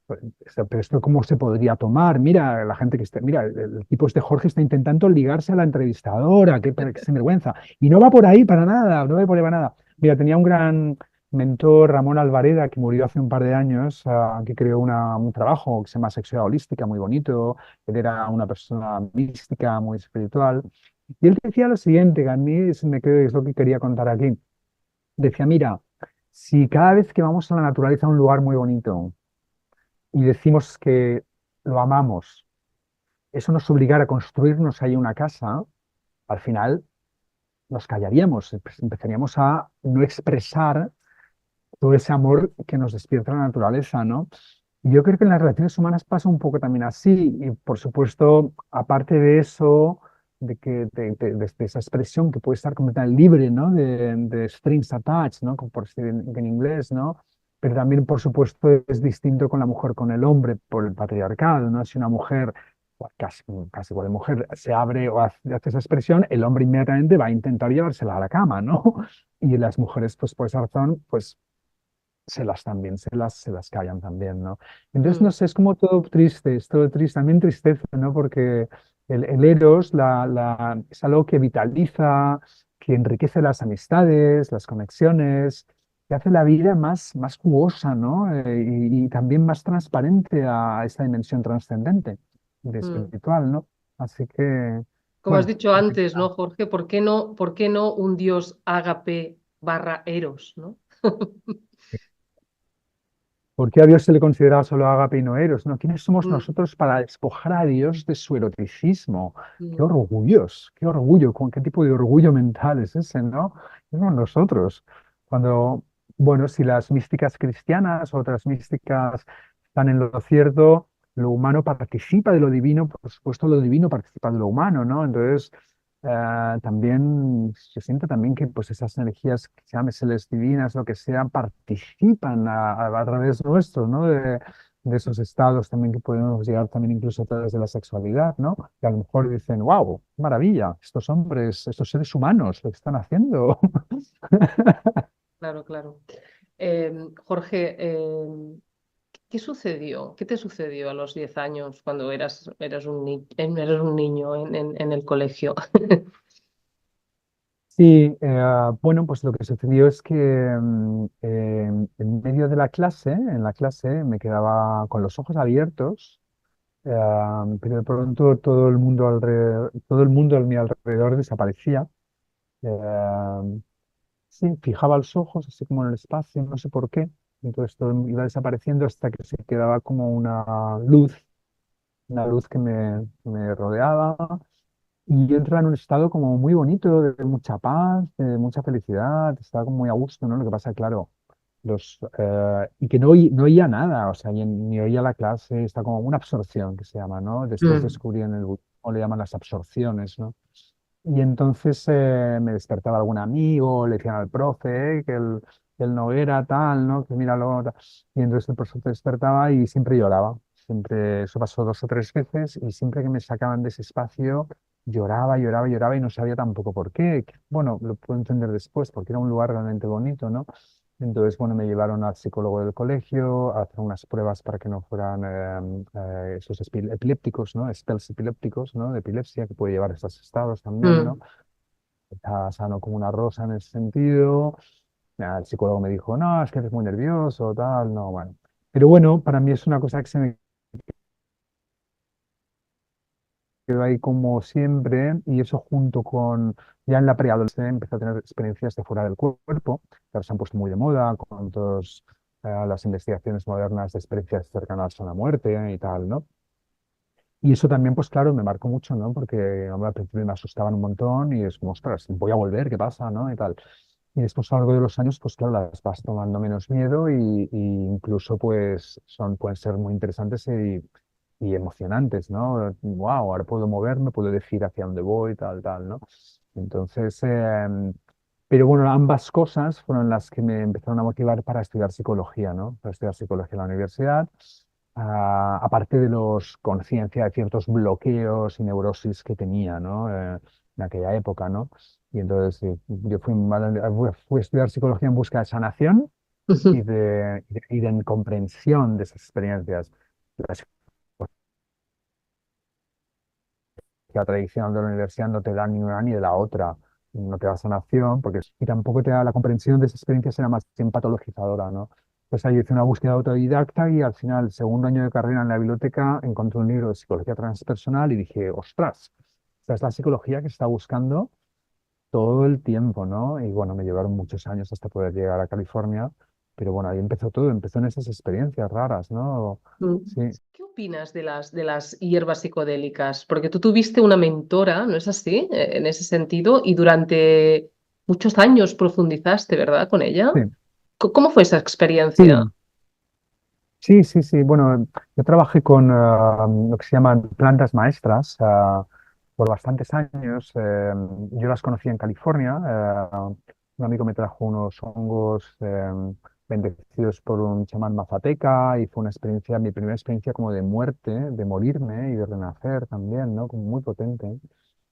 Pero esto cómo se podría tomar. Mira, la gente que está, mira, el tipo este Jorge está intentando ligarse a la entrevistadora, qué sinvergüenza. Y no va por ahí para nada, no va por ahí para nada. Mira, tenía un gran mentor, Ramón Alvareda, que murió hace un par de años, que creó un trabajo que se llama Sexualidad Holística, muy bonito. Él era una persona mística, muy espiritual. Y él decía lo siguiente, que a mí me quedó, es lo que quería contar aquí. Decía, mira, si cada vez que vamos a la naturaleza, a un lugar muy bonito, y decimos que lo amamos, eso nos obligara a construirnos ahí una casa, al final nos callaríamos, empezaríamos a no expresar todo ese amor que nos despierta la naturaleza, ¿no? Y yo creo que en las relaciones humanas pasa un poco también así, y por supuesto, aparte de eso, de esa expresión que puede estar completamente libre, ¿no? De strings attached, ¿no? Como por decir en inglés, ¿no? Pero también, por supuesto, es distinto con la mujer, con el hombre, por el patriarcado, ¿no? Si una mujer, o casi cualquier mujer, se abre o hace esa expresión, el hombre inmediatamente va a intentar llevársela a la cama, ¿no? Y las mujeres, pues por esa razón, pues se las también, se las callan también, ¿no? Entonces, no Mm, sé, es como todo triste, es todo triste, también tristeza, ¿no? Porque el Eros es algo que vitaliza, que enriquece las amistades, las conexiones, que hace la vida más jugosa, ¿no? Y también más transparente a esa dimensión trascendente, de mm. espiritual, ¿no? Así que, Como has bueno, dicho antes, ¿no, Jorge? Por qué no un dios ágape barra eros, ¿no? ¿por qué a Dios se le considera solo ágape y no eros? ¿No? ¿Quiénes somos Mm, nosotros para despojar a Dios de su eroticismo? ¡Qué mm, orgullos! ¡Qué orgullo! ¿Qué tipo de orgullo mental es ese, no? Somos nosotros. Cuando, bueno, si las místicas cristianas o otras místicas están en lo cierto, lo humano participa de lo divino, por supuesto lo divino participa de lo humano, ¿no? Entonces, también se siente también que pues esas energías, llámeseles divinas, lo que sea, participan a través nuestro, ¿no? De esos estados también que podemos llegar también incluso a través de la sexualidad, ¿no? Que a lo mejor dicen, wow, maravilla, estos hombres, estos seres humanos, lo que están haciendo. claro, claro. Jorge, ¿qué sucedió? ¿Qué te sucedió a los 10 años cuando eras un niño en el colegio? Sí, bueno, pues lo que sucedió es que en medio de la clase, en la clase, me quedaba con los ojos abiertos. Pero de pronto todo el mundo a mi alrededor desaparecía. Eh, sí, fijaba los ojos así como en el espacio, no sé por qué. Entonces todo iba desapareciendo hasta que se quedaba como una luz que me rodeaba. Y yo entraba en un estado como muy bonito, de mucha paz, de mucha felicidad, estaba como muy a gusto, ¿no? Lo que pasa, claro, y que no oía nada, o sea, ni oía la clase, está como una absorción que se llama, ¿no? Después Mm, descubrí en el budismo le llaman las absorciones, ¿no? Y entonces me despertaba algún amigo, le decían al profe que él no era tal, ¿no? Que míralo, tal. Y entonces el profesor te despertaba y siempre lloraba. Siempre, eso pasó 2 o 3 veces y siempre que me sacaban de ese espacio lloraba, lloraba, lloraba y no sabía tampoco por qué. Bueno, lo puedo entender después porque era un lugar realmente bonito, ¿no? Entonces, bueno, me llevaron al psicólogo del colegio a hacer unas pruebas para que no fueran esos epilépticos, ¿no? Spells epilépticos, ¿no? De epilepsia, que puede llevar a estos estados también, ¿no? mm. Estaba sano como una rosa en ese sentido. Nada, el psicólogo me dijo, no, es que eres muy nervioso, tal, no, bueno. Pero bueno, para mí es una cosa que se me quedó ahí como siempre, y eso junto con, ya en la preadolescencia empecé a tener experiencias de fuera del cuerpo, que ahora se han puesto muy de moda con todas las investigaciones modernas de experiencias cercanas a la muerte y tal, ¿no? Y eso también, pues claro, me marcó mucho, ¿no? Porque hombre, al principio me asustaban un montón y es como, ostras, voy a volver, ¿qué pasa, no? Y tal. Y después a lo largo de los años, pues claro, las vas tomando menos miedo y incluso pues pueden ser muy interesantes y emocionantes, ¿no? Wow, ahora puedo moverme, puedo decir hacia dónde voy, tal, tal, ¿no? Entonces, pero bueno, ambas cosas fueron las que me empezaron a motivar para estudiar psicología, ¿no? Para estudiar psicología en la universidad, aparte de los conciencia de ciertos bloqueos y neurosis que tenía, ¿no? En aquella época, ¿no? Y entonces yo fui a estudiar psicología en busca de sanación y de comprensión de esas experiencias. La psicología tradicional de la universidad no te da ni una ni de la otra, no te da sanación, y tampoco te da la comprensión de esas experiencias, era más bien patologizadora, ¿no? Pues ahí hice una búsqueda autodidacta y al final, segundo año de carrera en la biblioteca, encontré un libro de psicología transpersonal y dije, ostras, esta es la psicología que se está buscando todo el tiempo, ¿no? Y bueno, me llevaron muchos años hasta poder llegar a California, pero bueno, ahí empezó todo, empezó en esas experiencias raras, ¿no? Mm. Sí, ¿Qué opinas de las hierbas psicodélicas? Porque tú tuviste una mentora, ¿no es así? En ese sentido, y durante muchos años profundizaste, ¿verdad? Con ella. sí, ¿Cómo fue esa experiencia? sí, sí, sí, sí. Bueno, yo trabajé con lo que se llaman plantas maestras por bastantes años. Yo las conocí en California. Un amigo me trajo unos hongos bendecidos por un chamán mazateca y fue una experiencia, mi primera experiencia como de muerte, de morirme y de renacer también, ¿no? Como muy potente.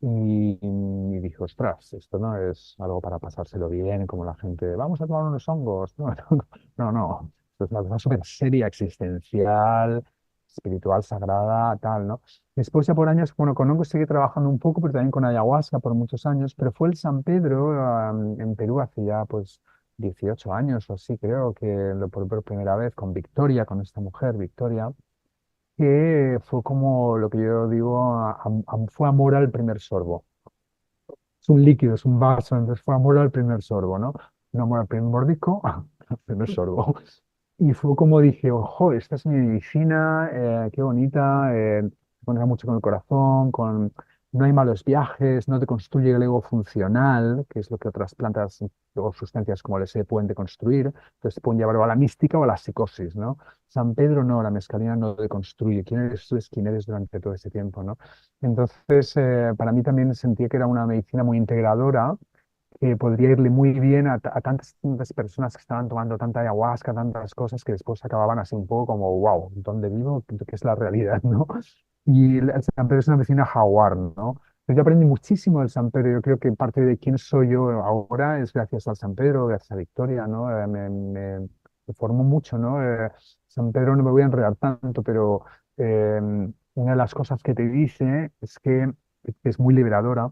Y dije, ostras, esto no es algo para pasárselo bien, como la gente, vamos a tomar unos hongos. No, no, no. Esto es una cosa súper seria, existencial, espiritual, sagrada, tal, ¿no? Después ya por años, bueno, con hongos seguí trabajando un poco, pero también con ayahuasca por muchos años, pero fue el San Pedro en Perú hace ya pues 18 años o así, creo que lo probé por primera vez con Victoria, con esta mujer, Victoria, que fue como lo que yo digo, fue amor al primer sorbo. Es un líquido, es un vaso, entonces fue amor al primer sorbo, ¿no? No amor al primer mordisco, al primer sorbo. Y fue como dije, ojo, esta es mi medicina, qué bonita, se conecta mucho con el corazón, no hay malos viajes, no te construye el ego funcional, que es lo que otras plantas o sustancias como el LSD pueden deconstruir, entonces te pueden llevar o a la mística o a la psicosis, ¿no? San Pedro no, la mescalina no deconstruye, quién eres tú es quién eres durante todo ese tiempo, ¿no? Entonces, para mí también sentía que era una medicina muy integradora, que podría irle muy bien a tantas personas que estaban tomando tanta ayahuasca, tantas cosas que después acababan así un poco como, wow, ¿dónde vivo? ¿Qué es la realidad, no? Y el San Pedro es una medicina jaguar, ¿no? Yo aprendí muchísimo del San Pedro. Yo creo que parte de quién soy yo ahora es gracias al San Pedro, gracias a Victoria, ¿no? Me formó mucho, ¿no? San Pedro no me voy a enredar tanto, pero eh, una de las cosas que te dice es que es muy liberadora.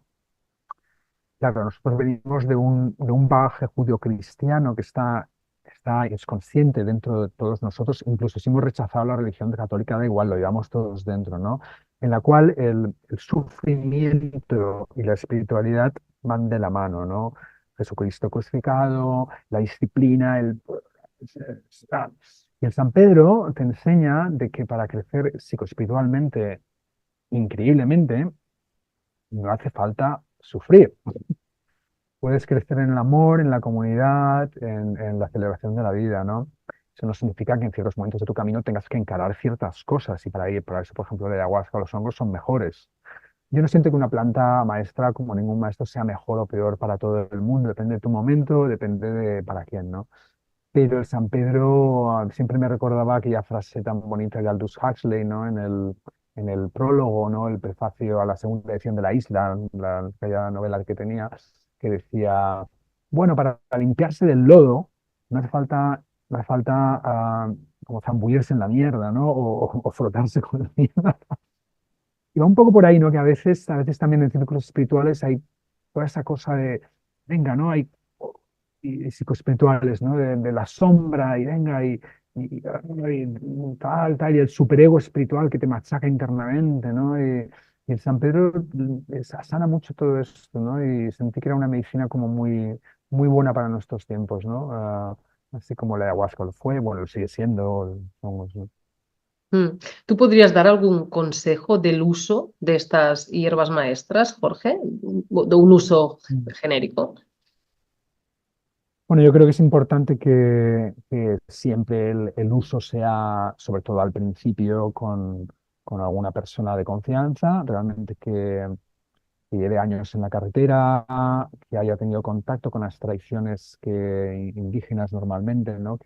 Claro, nosotros venimos de un bagaje judio-cristiano que es consciente dentro de todos nosotros, incluso si hemos rechazado la religión católica, da igual, lo llevamos todos dentro, ¿no? En la cual el sufrimiento y la espiritualidad van de la mano, ¿no? Jesucristo crucificado, la disciplina, ah, y el San Pedro te enseña de que para crecer psicoespiritualmente increíblemente, no hace falta sufrir. Puedes crecer en el amor, en la comunidad, en la celebración de la vida, ¿no? Eso no significa que en ciertos momentos de tu camino tengas que encarar ciertas cosas y para eso, por ejemplo, la ayahuasca o los hongos son mejores. Yo no siento que una planta maestra, como ningún maestro, sea mejor o peor para todo el mundo. Depende de tu momento, depende de para quién, ¿no? Pero el San Pedro siempre me recordaba aquella frase tan bonita de Aldous Huxley, ¿no? En el prólogo, ¿no? El prefacio a la segunda edición de La Isla, aquella novela que tenía, que decía, bueno, para limpiarse del lodo no hace falta como zambullirse en la mierda, ¿no? O frotarse con la mierda. Y va un poco por ahí, ¿no? Que a veces también en círculos espirituales hay toda esa cosa de, venga, ¿no? Hay y psicoespirituales, ¿no? De la sombra y venga y tal, tal, y el superego espiritual que te machaca internamente, ¿no? Y el San Pedro sana mucho todo esto, ¿no? Y sentí que era una medicina como muy, muy buena para nuestros tiempos, ¿no? Así como la ayahuasca lo fue, bueno, lo sigue siendo, hongos, ¿no? Mm. ¿Tú podrías dar algún consejo del uso de estas hierbas maestras, Jorge? De un uso Mm. genérico. Bueno, yo creo que es importante que siempre el uso sea, sobre todo al principio, con alguna persona de confianza, realmente que lleve años en la carretera, que haya tenido contacto con las tradiciones indígenas normalmente, ¿no?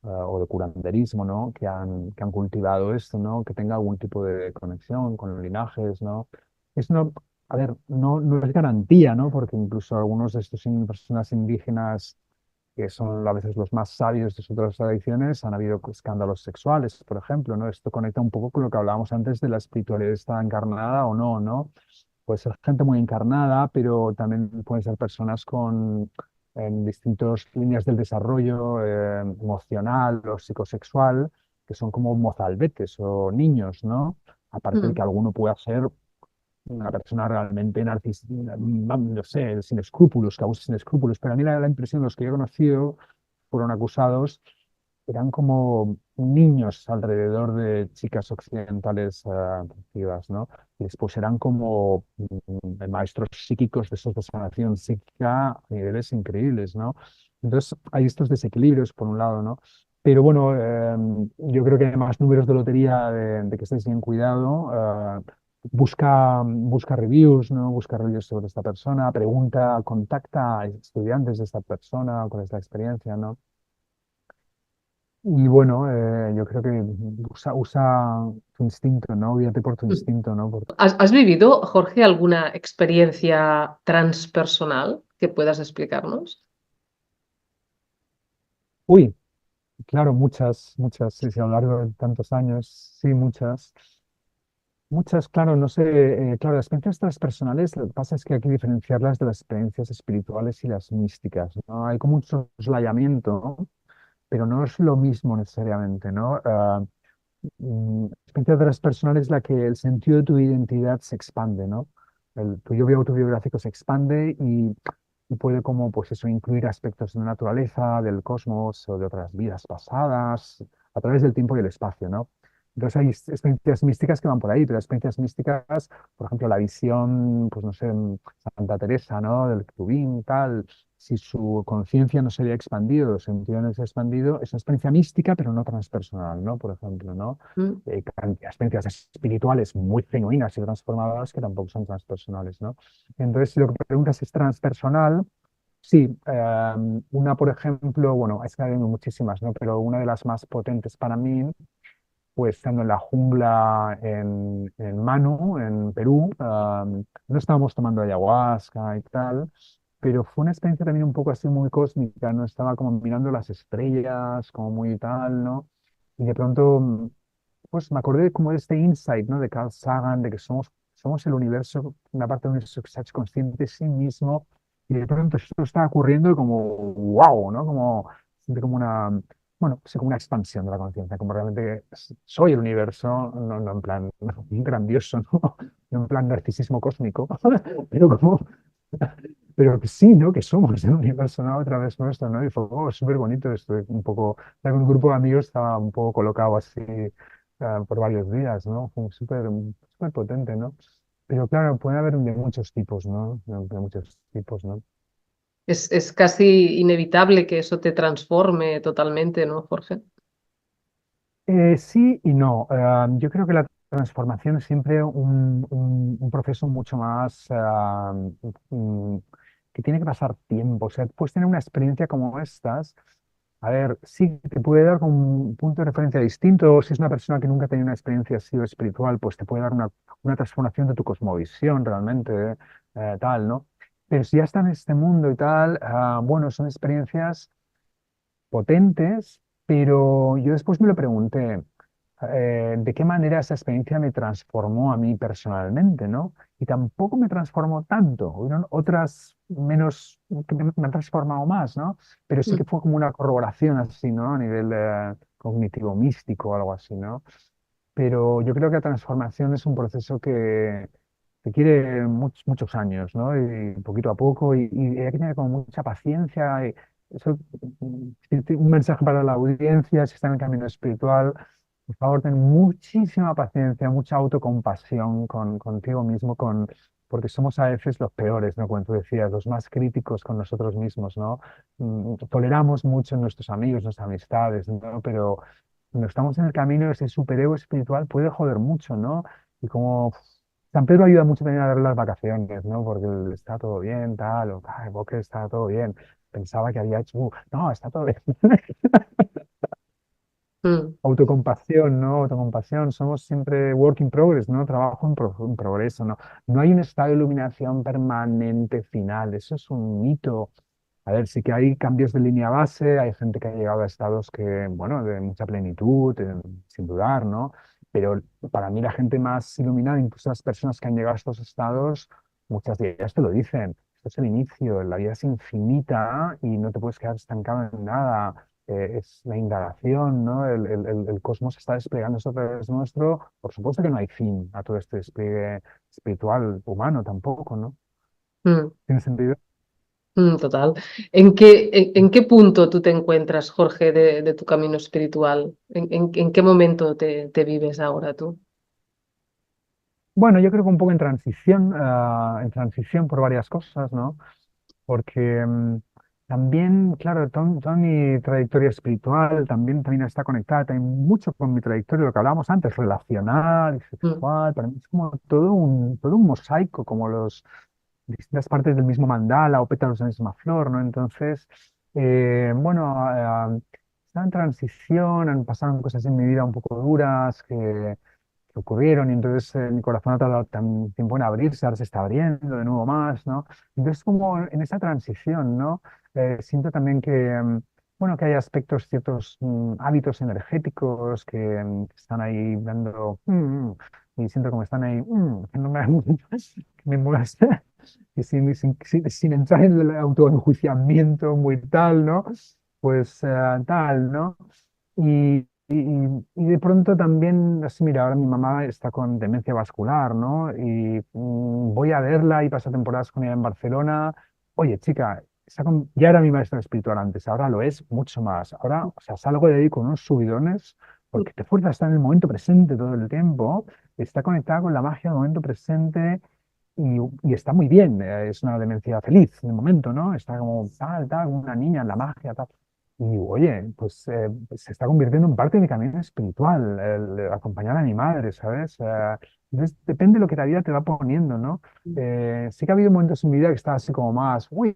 O de curanderismo, ¿no? Que han cultivado esto, ¿no? Que tenga algún tipo de conexión con los linajes, ¿no? Es no, a ver, no es garantía, ¿no? Porque incluso algunos de estos personas indígenas que son a veces los más sabios de otras tradiciones, han habido escándalos sexuales, por ejemplo, ¿no? Esto conecta un poco con lo que hablábamos antes de la espiritualidad está encarnada o no, ¿no? Puede ser gente muy encarnada, pero también pueden ser personas con en distintas líneas del desarrollo emocional o psicosexual, que son como mozalbetes o niños, ¿no? Aparte de que mm, alguno pueda ser una persona realmente narcisista, no sé, sin escrúpulos, que abuse sin escrúpulos, pero a mí la impresión de los que yo he conocido fueron acusados, eran como niños alrededor de chicas occidentales atractivas, ¿no? Y después eran como maestros psíquicos de esos de sanación psíquica a niveles increíbles, ¿no? Entonces hay estos desequilibrios por un lado, ¿no? Pero bueno, yo creo que hay más números de lotería de que estés bien cuidado. Busca reviews, ¿no? Busca reviews sobre esta persona, pregunta, contacta a estudiantes de esta persona, cuál es la experiencia, ¿no? Y bueno, yo creo que usa tu instinto, ¿no? Guíate por tu mm. instinto, ¿no? ¿Has vivido, Jorge, alguna experiencia transpersonal que puedas explicarnos? Uy, claro, muchas, sí, sí, a lo largo de tantos años, sí, muchas. Muchas, claro, no sé, claro, las experiencias transpersonales, lo que pasa es que hay que diferenciarlas de las experiencias espirituales y las místicas, ¿no? Hay como un soslayamiento, ¿no? Pero no es lo mismo necesariamente, ¿no? Experiencia transpersonal es la que el sentido de tu identidad se expande, ¿no? Tu yo autobiográfico se expande y puede como, pues eso, incluir aspectos de la naturaleza, del cosmos o de otras vidas pasadas, a través del tiempo y el espacio, ¿no? Entonces hay experiencias místicas que van por ahí, pero experiencias místicas, por ejemplo, la visión, pues no sé, Santa Teresa, ¿no? Del querubín, tal, si su conciencia no se había expandido, su sentido no se ha expandido, es una experiencia mística, pero no transpersonal, ¿no? Por ejemplo, ¿no? Mm. Experiencias espirituales muy genuinas y transformadoras que tampoco son transpersonales, ¿no? Entonces, si lo que preguntas es transpersonal, sí, una, por ejemplo, bueno, es que hay muchísimas, ¿no? Pero una de las más potentes para mí, pues estando en la jungla en Manu, en Perú, no estábamos tomando ayahuasca y tal, pero fue una experiencia también un poco así muy cósmica, ¿no? Estaba como mirando las estrellas, como muy tal, ¿no? Y de pronto, pues me acordé como de este insight, ¿no? De Carl Sagan, de que somos el universo, una parte del universo que se ha hecho consciente de sí mismo, y de pronto esto está ocurriendo y como, wow, ¿no? Como, siente como una, bueno, sí, como una expansión de la conciencia, como realmente soy el universo, no en plan grandioso, ¿no? No en plan narcisismo cósmico, pero como, pero que sí, ¿no? Que somos el universo, ¿no? A través nuestro, ¿no? Y fue súper bonito, estuve un poco, con un grupo de amigos estaba un poco colocado así por varios días, ¿no? Fue súper potente, ¿no? Pero claro, puede haber de muchos tipos, ¿no? De muchos tipos, ¿no? Es casi inevitable que eso te transforme totalmente, ¿no, Jorge? Sí y no. Yo creo que la transformación es siempre un proceso mucho más mm, que tiene que pasar tiempo. O sea, puedes tener una experiencia como estas. A ver, sí, te puede dar como un punto de referencia distinto. Si es una persona que nunca ha tenido una experiencia así o espiritual, pues te puede dar una transformación de tu cosmovisión realmente, tal, ¿no? Pero si ya está en este mundo y tal, bueno, son experiencias potentes, pero yo después me lo pregunté, ¿de qué manera esa experiencia me transformó a mí personalmente, ¿no? Y tampoco me transformó tanto, hubieron otras menos que me han transformado más, ¿no? Pero sí que Mm. fue como una corroboración así, ¿no? A nivel cognitivo místico o algo así, ¿no? Pero yo creo que la transformación es un proceso que quiere muchos años, ¿no? Y poquito a poco, y hay que tener como mucha paciencia. Y eso, un mensaje para la audiencia, si está en el camino espiritual, por favor, ten muchísima paciencia, mucha autocompasión contigo mismo, porque somos a veces los peores, ¿no? Como tú decías, los más críticos con nosotros mismos, ¿no? Toleramos mucho en nuestros amigos, nuestras amistades, ¿no? Pero cuando estamos en el camino, ese superego espiritual puede joder mucho, ¿no? Y como San Pedro ayuda mucho también a dar las vacaciones, ¿no? Porque está todo bien, tal, o ay, Boque está todo bien. Pensaba que había hecho, no, está todo bien. Mm. Autocompasión, ¿no? Autocompasión, somos siempre work in progress, ¿no? Trabajo en progreso, ¿no? No hay un estado de iluminación permanente final, eso es un mito. A ver, sí que hay cambios de línea base, hay gente que ha llegado a estados que, bueno, de mucha plenitud, sin dudar, ¿no? Pero para mí la gente más iluminada, incluso las personas que han llegado a estos estados, muchas de ellas te lo dicen. Esto es el inicio, la vida es infinita y no te puedes quedar estancado en nada. Es la indagación, ¿no? El cosmos está desplegando a través nuestro. Por supuesto que no hay fin a todo este despliegue espiritual humano tampoco, ¿no? Mm, ¿Tiene sentido? total. En qué punto tú te encuentras, Jorge, de tu camino espiritual? En qué momento te vives ahora tú? Bueno, yo creo que un poco en transición por varias cosas, ¿no? Porque también, claro, toda mi trayectoria espiritual también está conectada también mucho con mi trayectoria, lo que hablábamos antes, relacional y Mm, sexual. Para mí es como todo un mosaico, como los distintas partes del mismo mandala o pétalos de la misma flor, ¿no? Entonces, bueno, está en transición, han pasado cosas en mi vida un poco duras que ocurrieron y entonces mi corazón ha tardado tan tiempo en abrirse, ahora se está abriendo de nuevo más, ¿no? Entonces, como en esa transición, ¿no? Siento también bueno, que hay aspectos, ciertos hábitos energéticos que están ahí dando, y siento como están ahí, que no me, que me muevas, y sin entrar en el autoenjuiciamiento muy tal, ¿no? Pues tal, ¿no? Y de pronto también, así, mira, ahora mi mamá está con demencia vascular, ¿no? Y voy a verla y paso temporadas con ella en Barcelona. Oye, chica, ya era mi maestra espiritual antes, ahora lo es mucho más. Ahora, o sea, salgo de ahí con unos subidones porque te fuerza a estar en el momento presente todo el tiempo, está conectada con la magia del momento presente y está muy bien. Es una demencia feliz de momento, ¿no? Está como tal, una niña en la magia, tal. Y digo, oye, pues se está convirtiendo en parte de mi camino espiritual, el acompañar a mi madre, ¿sabes? Entonces, depende de lo que la vida te va poniendo, ¿no? Sí que ha habido momentos en mi vida que estaba así como más, uy,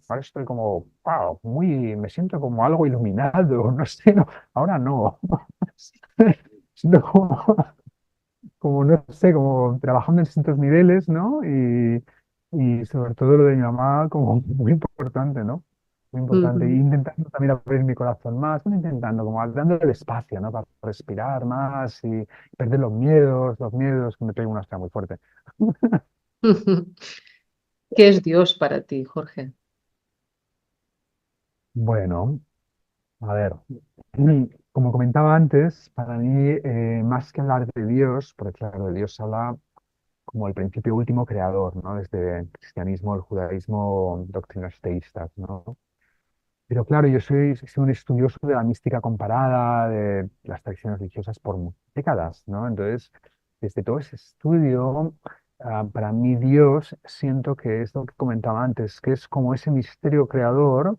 ahora estoy como, wow, me siento como algo iluminado, no sé, no, ahora no. Siento como, no sé, como trabajando en distintos niveles, ¿no? Y sobre todo lo de mi mamá como muy importante, ¿no? Muy importante. Y ujú. intentando también abrir mi corazón más, bueno, intentando, como dando el espacio, ¿no? Para respirar más y perder los miedos que me pega una hostia muy fuerte. ¿Qué es Dios para ti, Jorge? Bueno, a ver, como comentaba antes, para mí, más que hablar de Dios, porque claro, de Dios se habla como el principio último creador, ¿no? Desde el cristianismo, el judaísmo, doctrinas teístas, ¿no? Pero claro, soy un estudioso de la mística comparada, de las tradiciones religiosas por décadas, ¿no? Entonces, desde todo ese estudio, para mí Dios siento que es lo que comentaba antes, que es como ese misterio creador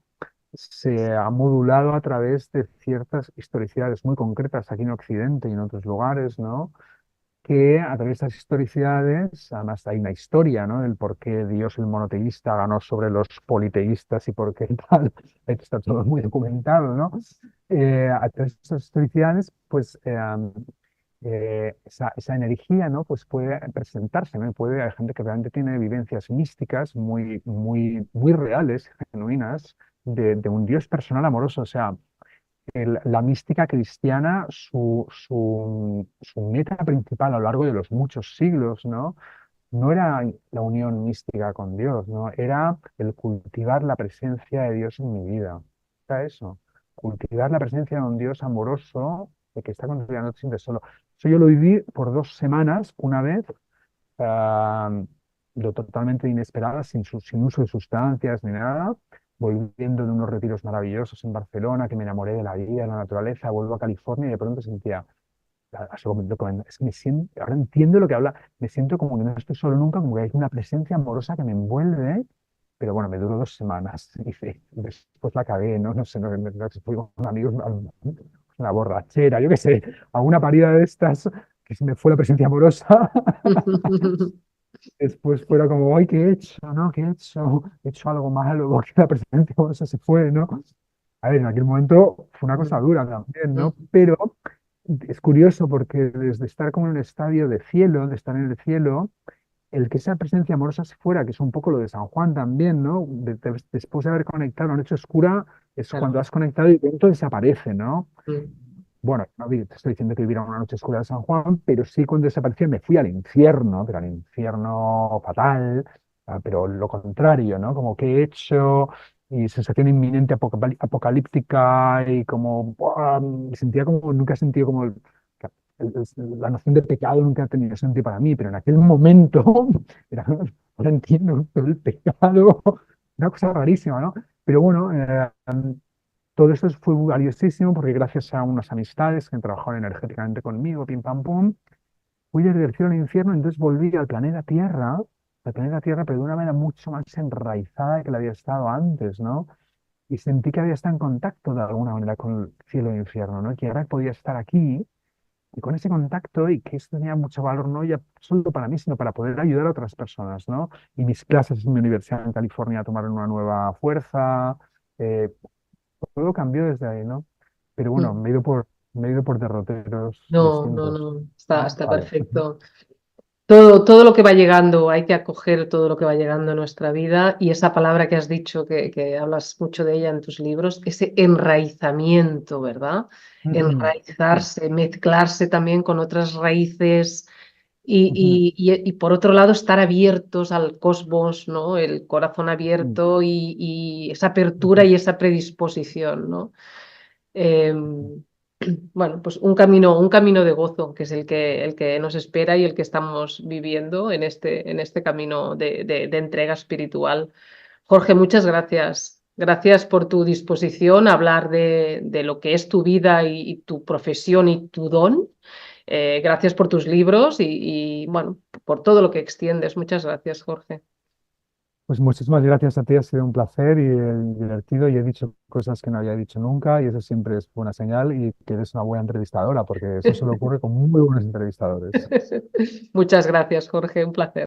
se ha modulado a través de ciertas historicidades muy concretas aquí en Occidente y en otros lugares, ¿no? Que a través de estas historicidades, además hay una historia, ¿no? Del por qué Dios el monoteísta ganó sobre los politeístas y por qué tal, está todo muy documentado, ¿no? A través de estas historicidades, pues esa energía, ¿no? Pues puede presentarse, ¿no? Hay gente que realmente tiene vivencias místicas muy reales, genuinas, de un Dios personal amoroso, o sea, la mística cristiana, su meta principal a lo largo de los muchos siglos, ¿no? No era la unión mística con Dios, ¿no? Era el cultivar la presencia de Dios en mi vida. Era eso, cultivar la presencia de un Dios amoroso de que está contigo, no te sientes solo. Eso yo lo viví por 2 semanas, una vez, ah, lo totalmente inesperada, sin uso de sustancias ni nada, volviendo de unos retiros maravillosos en Barcelona, que me enamoré de la vida, de la naturaleza, vuelvo a California y de pronto sentía, es que me siento, ahora entiendo lo que habla, me siento como que no estoy solo nunca, como que hay una presencia amorosa que me envuelve, pero bueno, me duró 2 semanas y después la cagué, ¿no? No sé, fui con amigos a una borrachera, yo qué sé, a una parida de estas que se me fue la presencia amorosa. Después fuera como, ay, ¿qué he hecho? ¿No? ¿Qué he hecho? He hecho algo malo porque la presencia amorosa se fue, ¿no? A ver, en aquel momento fue una cosa dura también, ¿no? Pero es curioso porque desde estar como en un estadio de cielo, de estar en el cielo, el que esa presencia amorosa se fuera, que es un poco lo de San Juan también, ¿no? Después de haber conectado la noche oscura, es claro. cuando has conectado y de pronto desaparece, ¿no? Mm, Bueno, no te estoy diciendo que viviera una noche oscura de San Juan, pero sí cuando desapareció me fui al infierno, pero al infierno fatal, pero lo contrario, ¿no? Como que he hecho y sensación inminente apocalíptica y como ¡buah! Me sentía como, nunca he sentido como la noción de pecado nunca ha tenido sentido para mí, pero en aquel momento era, ahora entiendo todo el pecado, una cosa rarísima, ¿no? Pero bueno, todo esto fue valiosísimo porque gracias a unas amistades que han trabajado energéticamente conmigo, pim pam pum, fui desde el cielo al infierno, entonces volví al planeta Tierra, pero de una manera mucho más enraizada que la había estado antes, ¿no? Y sentí que había estado en contacto de alguna manera con el cielo e infierno, ¿no? Que ahora podía estar aquí y con ese contacto y que esto tenía mucho valor, no ya solo para mí, sino para poder ayudar a otras personas, ¿no? Y mis clases en mi universidad en California tomaron una nueva fuerza. eh, Todo cambió desde ahí, ¿no? Pero bueno, mm. me he ido por derroteros No, no, distintos, no, ¿no? está Vale. perfecto. Todo lo que va llegando, hay que acoger todo lo que va llegando a nuestra vida y esa palabra que has dicho, que hablas mucho de ella en tus libros, ese enraizamiento, ¿verdad? Ujú. Sí. Enraizarse, mezclarse también con otras raíces Ujú. y por otro lado estar abiertos al cosmos, ¿no? El corazón Ujú. abierto y esa apertura Ujú. y esa predisposición, ¿no? Em, bueno, pues un camino de gozo, que es el que nos espera y el que estamos viviendo en este camino de entrega espiritual. Jorge, muchas gracias. Gracias por tu disposición a hablar de lo que es tu vida y tu profesión y tu don. Gracias por tus libros bueno, por todo lo que extiendes. Muchas gracias, Jorge. Pues muchísimas gracias a ti, ha sido un placer y divertido y he dicho cosas que no había dicho nunca y eso siempre es buena señal y que eres una buena entrevistadora porque eso solo ocurre con muy buenos entrevistadores. Muchas gracias, Jorge. Un placer.